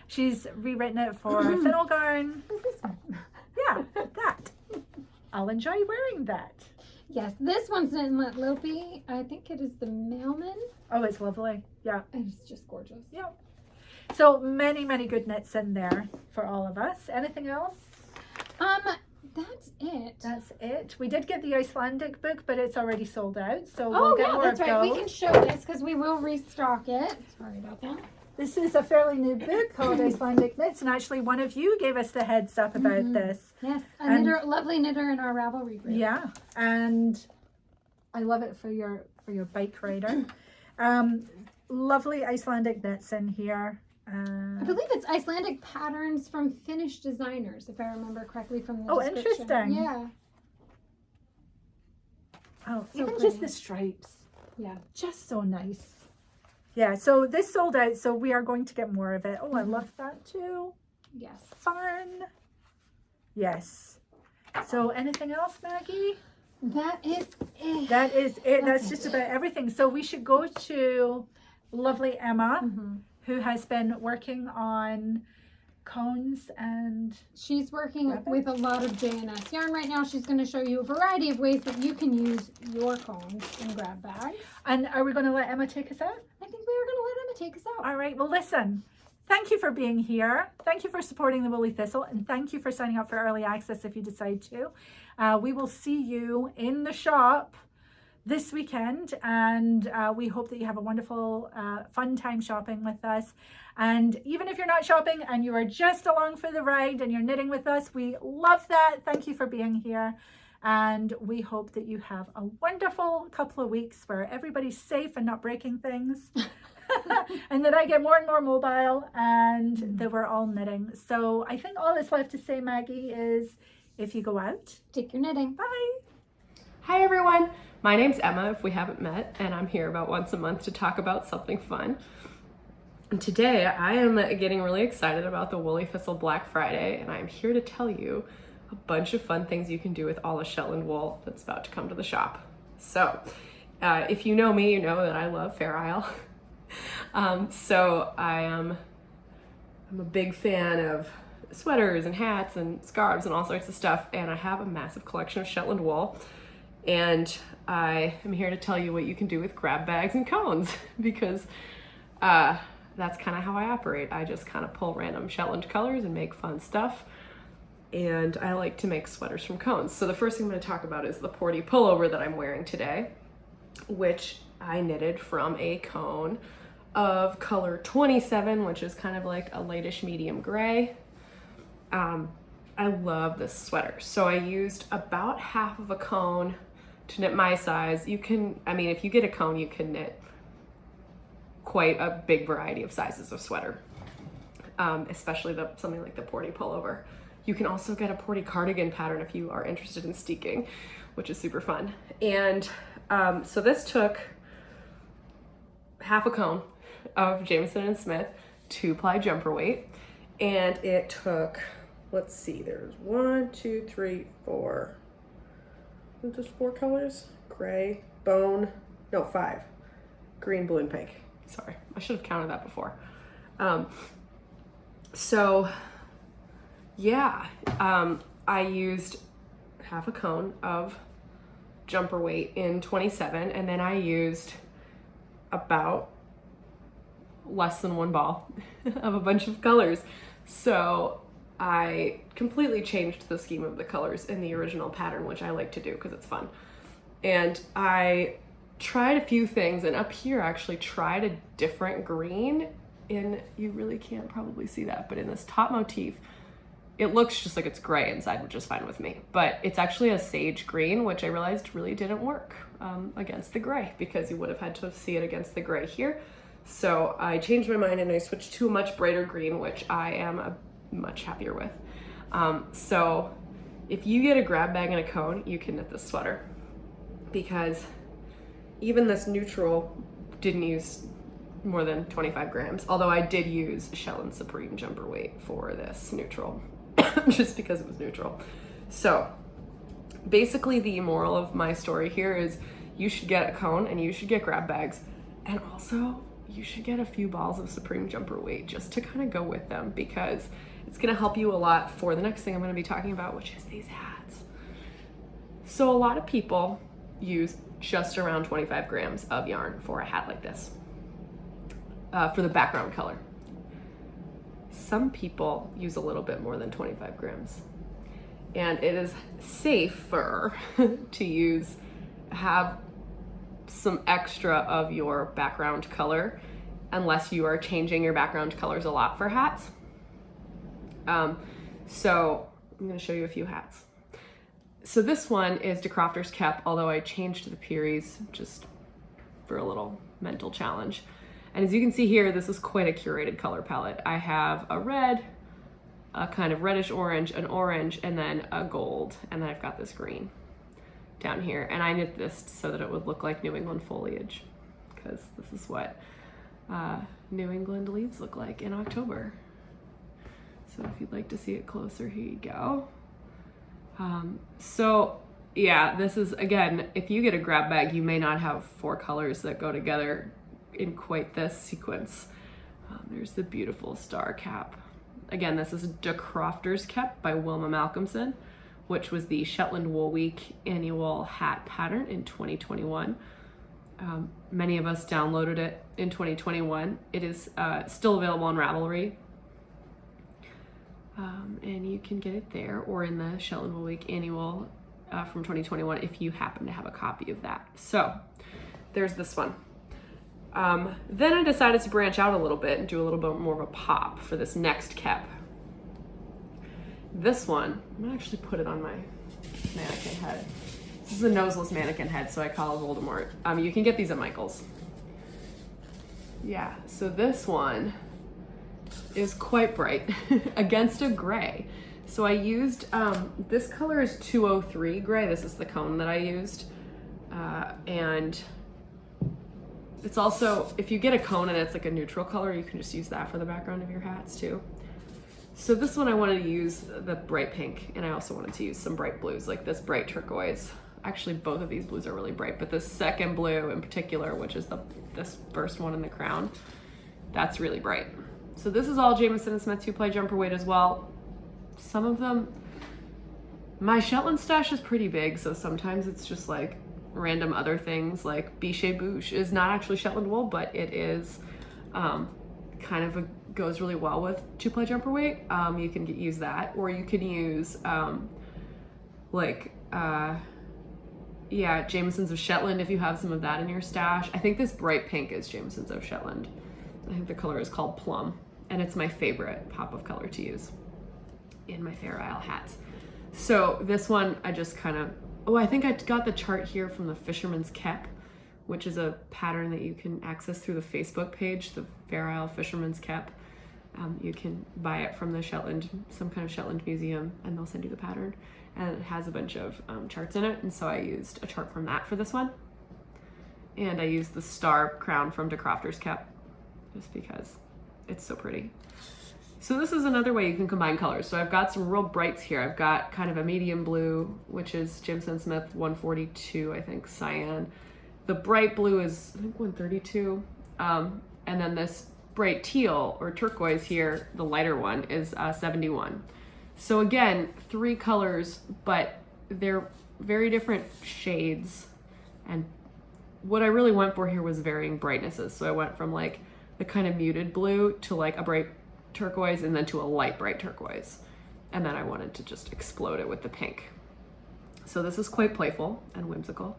She's rewritten it for Finullgarn. What's this one? Yeah, that. I'll enjoy wearing that. Yes, this one's in Let Lopi. I think it is the Mailman. Oh, it's lovely. Yeah. And it's just gorgeous. Yeah. So many, many good knits in there for all of us. Anything else? That's it. That's it. We did get the Icelandic book, but it's already sold out. So we'll get more that's of right. those. We can show this because we will restock it. Sorry about that. This is a fairly new book called Icelandic Knits, and actually one of you gave us the heads up about this. Yes, a lovely knitter in our Ravelry group. Yeah, and I love it for your bike rider. Lovely Icelandic knits in here. I believe it's Icelandic patterns from Finnish designers, if I remember correctly from the description. Interesting. Yeah. Oh, So even pretty. just the stripes. Yeah. Just so nice. Yeah, so this sold out, so we are going to get more of it. Oh, I love that too. Yes. Fun. Yes. So anything else, Maggie? That is it. That is it. That's That's just it. about everything. So we should go to lovely Emma who has been working on cones, and she's working with a lot of J&S yarn right now. She's going to show you a variety of ways that you can use your cones in grab bags. And are we going to let Emma take us out? I think we are going to let Emma take us out. All right, well listen, thank you for being here. Thank you for supporting the Woolly Thistle, and thank you for signing up for early access if you decide to. We will see you in the shop this weekend, and we hope that you have a wonderful fun time shopping with us. And even if you're not shopping and you are just along for the ride and you're knitting with us, we love that. Thank you for being here, and we hope that you have a wonderful couple of weeks where everybody's safe and not breaking things. And that I get more and more mobile, and that we're all knitting. So I think all that's left to say, Maggie, is if you go out, take your knitting. Bye. Hi everyone, my name's Emma if we haven't met, and I'm here about once a month to talk about something fun. And today I am getting really excited about the Woolly Thistle Black Friday, and I'm here to tell you a bunch of fun things you can do with all the Shetland wool that's about to come to the shop. So if you know me, you know that I love Fair Isle. So I'm a big fan of sweaters and hats and scarves and all sorts of stuff, and I have a massive collection of Shetland wool, and I am here to tell you what you can do with grab bags and cones because that's kind of how I operate. I just kind of pull random Shetland colors and make fun stuff, and I like to make sweaters from cones. So the first thing I'm going to talk about is the Porty pullover that I'm wearing today, which I knitted from a cone of color 27, which is kind of like a lightish medium gray. I love this sweater. So I used about half of a cone to knit my size. You can, I mean, if you get a cone, you can knit quite a big variety of sizes of sweater, especially something like the Porty pullover. You can also get a Porty cardigan pattern if you are interested in steeking, which is super fun. And so this took half a cone of Jamieson and Smith 2-ply jumper weight, and it took, let's see, there's 4 colors, gray, bone, no, 5, green, blue, and pink. Sorry, I should have counted that before. So yeah, I used half a cone of jumper weight in 27, and then I used about less than 1 ball of a bunch of colors. So I completely changed the scheme of the colors in the original pattern, which I like to do because it's fun. And I tried a few things, and up here I actually tried a different green, and you really can't probably see that, but in this top motif, it looks just like it's gray inside, which is fine with me, but it's actually a sage green, which I realized really didn't work against the gray, because you would have had to see it against the gray here. So I changed my mind and I switched to a much brighter green, which I am much happier with. So if you get a grab bag and a cone, you can knit this sweater, because even this neutral didn't use more than 25 grams, although I did use Shetland Supreme jumper weight for this neutral, just because it was neutral. So basically the moral of my story here is you should get a cone and you should get grab bags, and also you should get a few balls of Supreme jumper weight just to kind of go with them, because it's going to help you a lot for the next thing I'm going to be talking about, which is these hats. So a lot of people use just around 25 grams of yarn for a hat like this, for the background color. Some people use a little bit more than 25 grams. And it is safer to have some extra of your background color, unless you are changing your background colors a lot for hats. So I'm going to show you a few hats. So this one is De Crofter's Cap, although I changed the Peries just for a little mental challenge. And as you can see here, this is quite a curated color palette. I have a red, a kind of reddish orange, an orange, and then a gold. And then I've got this green down here. And I knit this so that it would look like New England foliage, because this is what New England leaves look like in October. So if you'd like to see it closer, here you go. So yeah, this is, again, if you get a grab bag, you may not have 4 colors that go together in quite this sequence. There's the beautiful star cap. Again, this is De Crofter's Cap by Wilma Malcolmson, which was the Shetland Wool Week annual hat pattern in 2021. Many of us downloaded it in 2021. It is still available on Ravelry. And you can get it there or in the Shetland Wool Week annual from 2021 if you happen to have a copy of that. So there's this one. Then I decided to branch out a little bit and do a little bit more of a pop for this next cap. This one, I'm gonna actually put it on my mannequin head. This is a noseless mannequin head, so I call it Voldemort. You can get these at Michael's. Yeah, so this one is quite bright against a gray. So I used, this color is 203 gray. This is the cone that I used. And it's also, if you get a cone and it's like a neutral color, you can just use that for the background of your hats too. So this one I wanted to use the bright pink, and I also wanted to use some bright blues, like this bright turquoise. Actually, both of these blues are really bright, but this second blue in particular, which is this first one in the crown, that's really bright. So this is all Jamieson and Smith 2-ply jumper weight as well. Some of them, my Shetland stash is pretty big, so sometimes it's just like random other things, like Biches Bûches is not actually Shetland wool, but it is kind of goes really well with 2-ply jumper weight. You can use that, or you can use Jamieson's of Shetland if you have some of that in your stash. I think this bright pink is Jamieson's of Shetland. I think the color is called Plum, and it's my favorite pop of color to use in my Fair Isle hats. So this one I just kind of, I think I got the chart here from the Fisherman's Cap, which is a pattern that you can access through the Facebook page, the Fair Isle Fisherman's Cap. You can buy it from the Shetland, some kind of Shetland museum, and they'll send you the pattern. And it has a bunch of charts in it, and so I used a chart from that for this one. And I used the star crown from De Crofter's Cap, just because it's so pretty. So this is another way you can combine colors. So I've got some real brights here. I've got kind of a medium blue, which is Jamieson Smith 142, I think, cyan. The bright blue is, I think, 132. And then this bright teal or turquoise here, the lighter one, is 71. So again, 3 colors, but they're very different shades. And what I really went for here was varying brightnesses. So I went from like the kind of muted blue to like a bright turquoise, and then to a light bright turquoise. And then I wanted to just explode it with the pink. So this is quite playful and whimsical.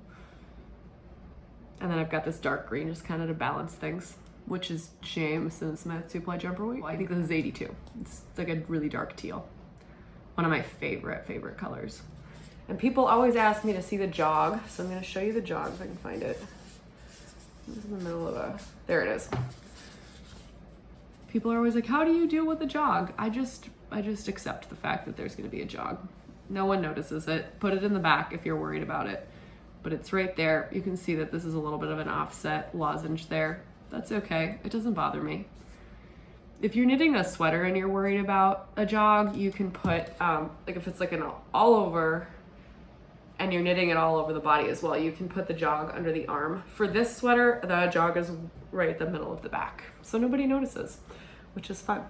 And then I've got this dark green just kind of to balance things, which is Jamieson Smith 2-ply jumper weight. I think this is 82. It's like a really dark teal. One of my favorite colors. And people always ask me to see the jog, so I'm gonna show you the jog if I can find it. It's in the middle of there it is. People are always like, how do you deal with the jog? I just accept the fact that there's gonna be a jog. No one notices it. Put it in the back if you're worried about it. But it's right there. You can see that this is a little bit of an offset lozenge there. That's okay, it doesn't bother me. If you're knitting a sweater and you're worried about a jog, you can put, like if it's like an all over and you're knitting it all over the body as well, you can put the jog under the arm. For this sweater, the jog is right at the middle of the back, so nobody notices, which is fun.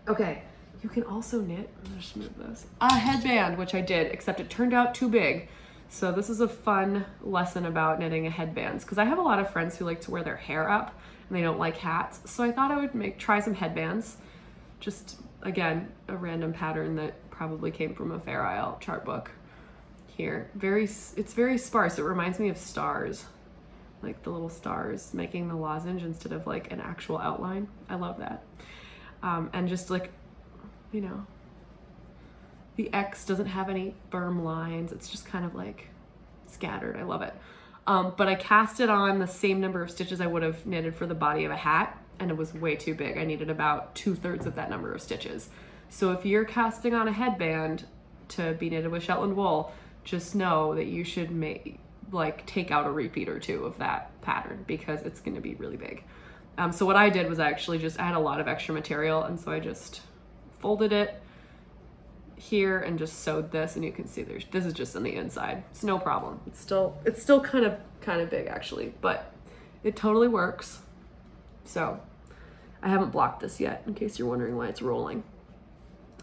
Okay, you can also knit, I'm gonna just move this, a headband, which I did, except it turned out too big. So this is a fun lesson about knitting a headbands, because I have a lot of friends who like to wear their hair up and they don't like hats. So I thought I would try some headbands. Just, again, a random pattern that probably came from a Fair Isle chart book here. It's very sparse. It reminds me of stars, like the little stars making the lozenge instead of like an actual outline. I love that. And just like, you know, the X doesn't have any firm lines. It's just kind of like scattered. I love it. But I cast it on the same number of stitches I would have knitted for the body of a hat, and it was way too big. I needed about 2/3 of that number of stitches. So if you're casting on a headband to be knitted with Shetland wool, just know that you should take out a repeat or 2 of that pattern, because it's going to be really big. So what I did was I had a lot of extra material, and so I just folded it here and just sewed this, and you can see this is just on the inside. It's no problem. It's still kind of big actually, but it totally works. So I haven't blocked this yet, in case you're wondering why it's rolling.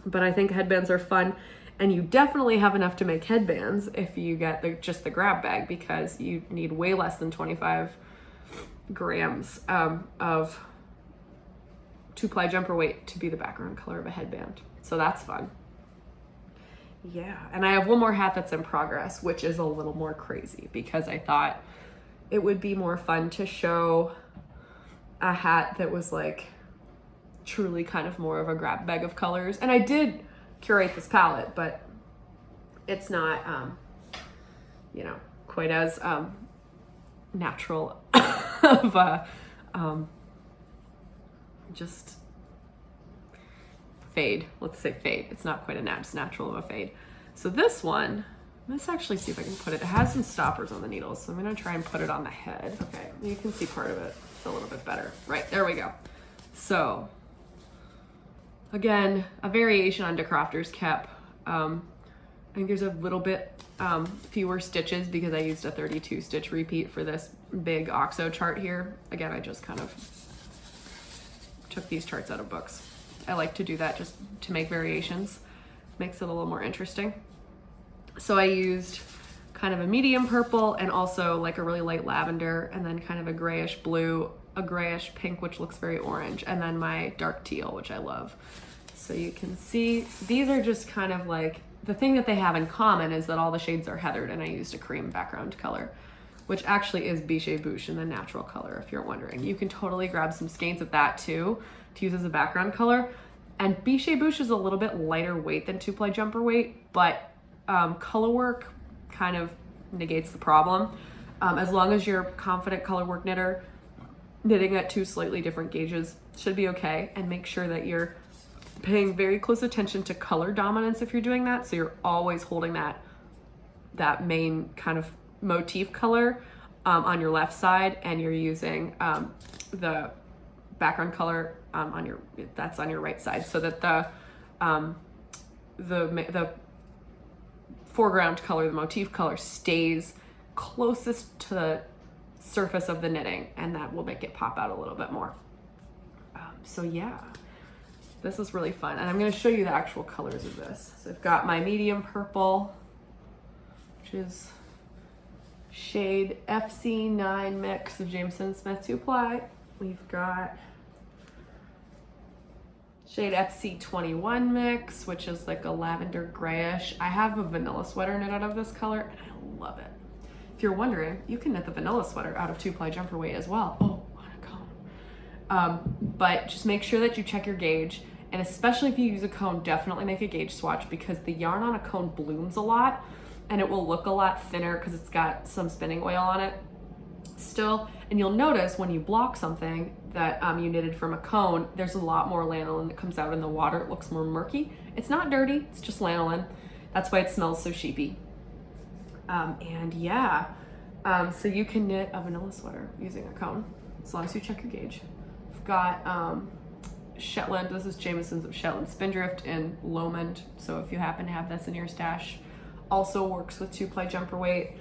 But I think headbands are fun, and you definitely have enough to make headbands if you get just the grab bag, because you need way less than 25 grams of 2-ply jumper weight to be the background color of a headband. So that's fun. Yeah, and I have one more hat that's in progress, which is a little more crazy, because I thought it would be more fun to show a hat that was like truly kind of more of a grab bag of colors. And I did curate this palette, but it's not, you know, quite as natural of a just fade. Let's say fade. It's not quite as natural of a fade. So this one, let's actually see if I can put it. It has some stoppers on the needles, so I'm gonna try and put it on the head. Okay, you can see part of it a little bit better. Right, there we go. So again, a variation on DeCrafter's cap. I think there's a little bit fewer stitches because I used a 32 stitch repeat for this big OXO chart here. Again, I just kind of took these charts out of books. I like to do that just to make variations. Makes it a little more interesting. So I used kind of a medium purple and also like a really light lavender, and then kind of a grayish blue, a grayish pink, which looks very orange, and then my dark teal, which I love. So you can see these are just kind of like, the thing that they have in common is that all the shades are heathered, and I used a cream background color, which actually is Biches Bûches in the natural color, if you're wondering. You can totally grab some skeins of that too to use as a background color. And Biches Bûches is a little bit lighter weight than 2-ply jumper weight, but Colourwork kind of negates the problem. As long as you're a confident Colourwork knitter, knitting at 2 slightly different gauges should be okay. And make sure that you're paying very close attention to color dominance if you're doing that. So you're always holding that main kind of motif color on your left side, and you're using the background color on your right side, so that the foreground color, the motif color, stays closest to the surface of the knitting, and that will make it pop out a little bit more. So yeah, this is really fun, and I'm going to show you the actual colors of this. So I've got my medium purple, which is shade FC9 mix of Jamieson Smith 2-ply. We've got shade FC21 mix, which is like a lavender grayish. I have a vanilla sweater knit out of this color, and I love it. If you're wondering, you can knit the vanilla sweater out of 2-ply jumper weight as well. Oh, on a cone. But just make sure that you check your gauge, and especially if you use a cone, definitely make a gauge swatch, because the yarn on a cone blooms a lot, and it will look a lot thinner because it's got some spinning oil on it still. And you'll notice when you block something that you knitted from a cone, there's a lot more lanolin that comes out in the water. It looks more murky. It's not dirty, it's just lanolin. That's why it smells so sheepy. And yeah, so you can knit a vanilla sweater using a cone, as long as you check your gauge. I've got Shetland, this is Jamieson's of Shetland Spindrift in Lomond, so if you happen to have this in your stash, also works with 2-ply jumper weight.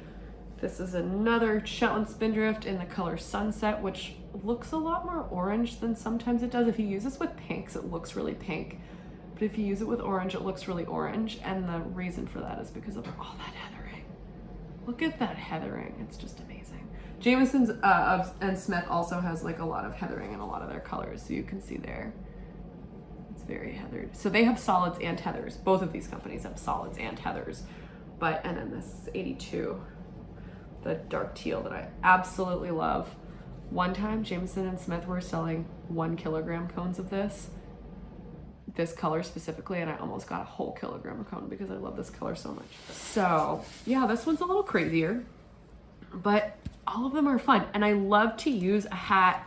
This is another Shetland Spindrift in the color Sunset, which looks a lot more orange than sometimes it does. If you use this with pinks, it looks really pink. But if you use it with orange, it looks really orange. And the reason for that is because of all that heathering. Look at that heathering. It's just amazing. Jamieson's and Smith also has like a lot of heathering in a lot of their colors. So you can see there. It's very heathered. So they have solids and heathers. Both of these companies have solids and heathers. And then this 82. The dark teal that I absolutely love. One time Jamieson and Smith were selling 1 kilogram cones of this color specifically, and I almost got a whole kilogram of cone because I love this color so much. So yeah, this one's a little crazier, but all of them are fun. And I love to use a hat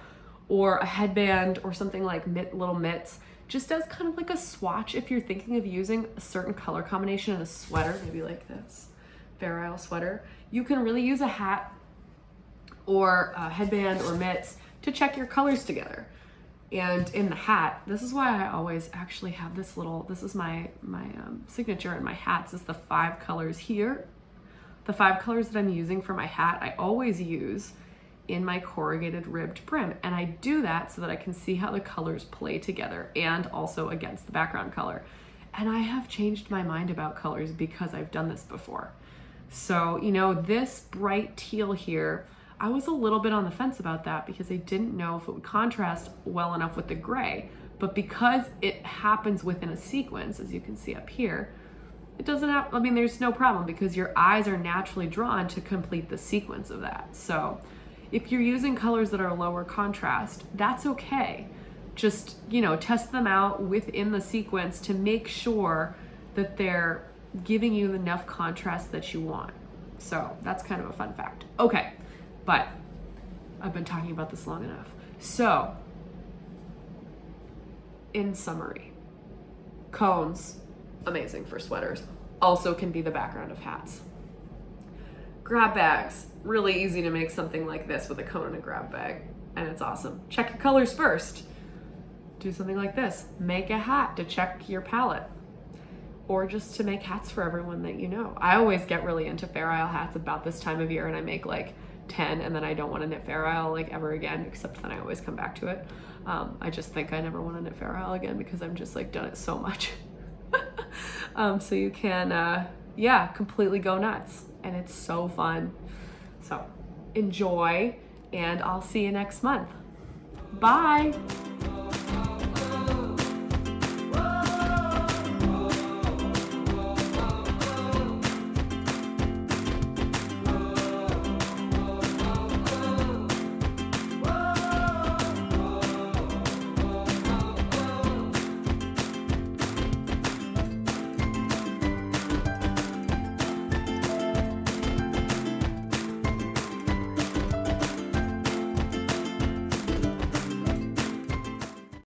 or a headband or something like little mitts, just as kind of like a swatch if you're thinking of using a certain color combination in a sweater, maybe like this Fair Isle sweater. You can really use a hat or a headband or mitts to check your colors together. And in the hat, this is why I always actually have this little, this is my signature in my hats, is the 5 colors here. The 5 colors that I'm using for my hat, I always use in my corrugated ribbed brim. And I do that so that I can see how the colors play together and also against the background color. And I have changed my mind about colors because I've done this before. So, you know, this bright teal here, I was a little bit on the fence about that because I didn't know if it would contrast well enough with the gray. But because it happens within a sequence, as you can see up here, it doesn't have, I mean, there's no problem because your eyes are naturally drawn to complete the sequence of that. So if you're using colors that are lower contrast, that's okay. Just, you know, test them out within the sequence to make sure that they're giving you enough contrast that you want. So that's kind of a fun fact. Okay, but I've been talking about this long enough. So, in summary, cones, amazing for sweaters, also can be the background of hats. Grab bags, really easy to make something like this with a cone and a grab bag, and it's awesome. Check your colors first. Do something like this. Make a hat to check your palette, or just to make hats for everyone that you know. I always get really into Fair Isle hats about this time of year, and I make like 10, and then I don't want to knit Fair Isle like ever again, except then I always come back to it. I just think I never want to knit Fair Isle again because I've just like done it so much. So you can, yeah, completely go nuts, and it's so fun. So enjoy, and I'll see you next month. Bye.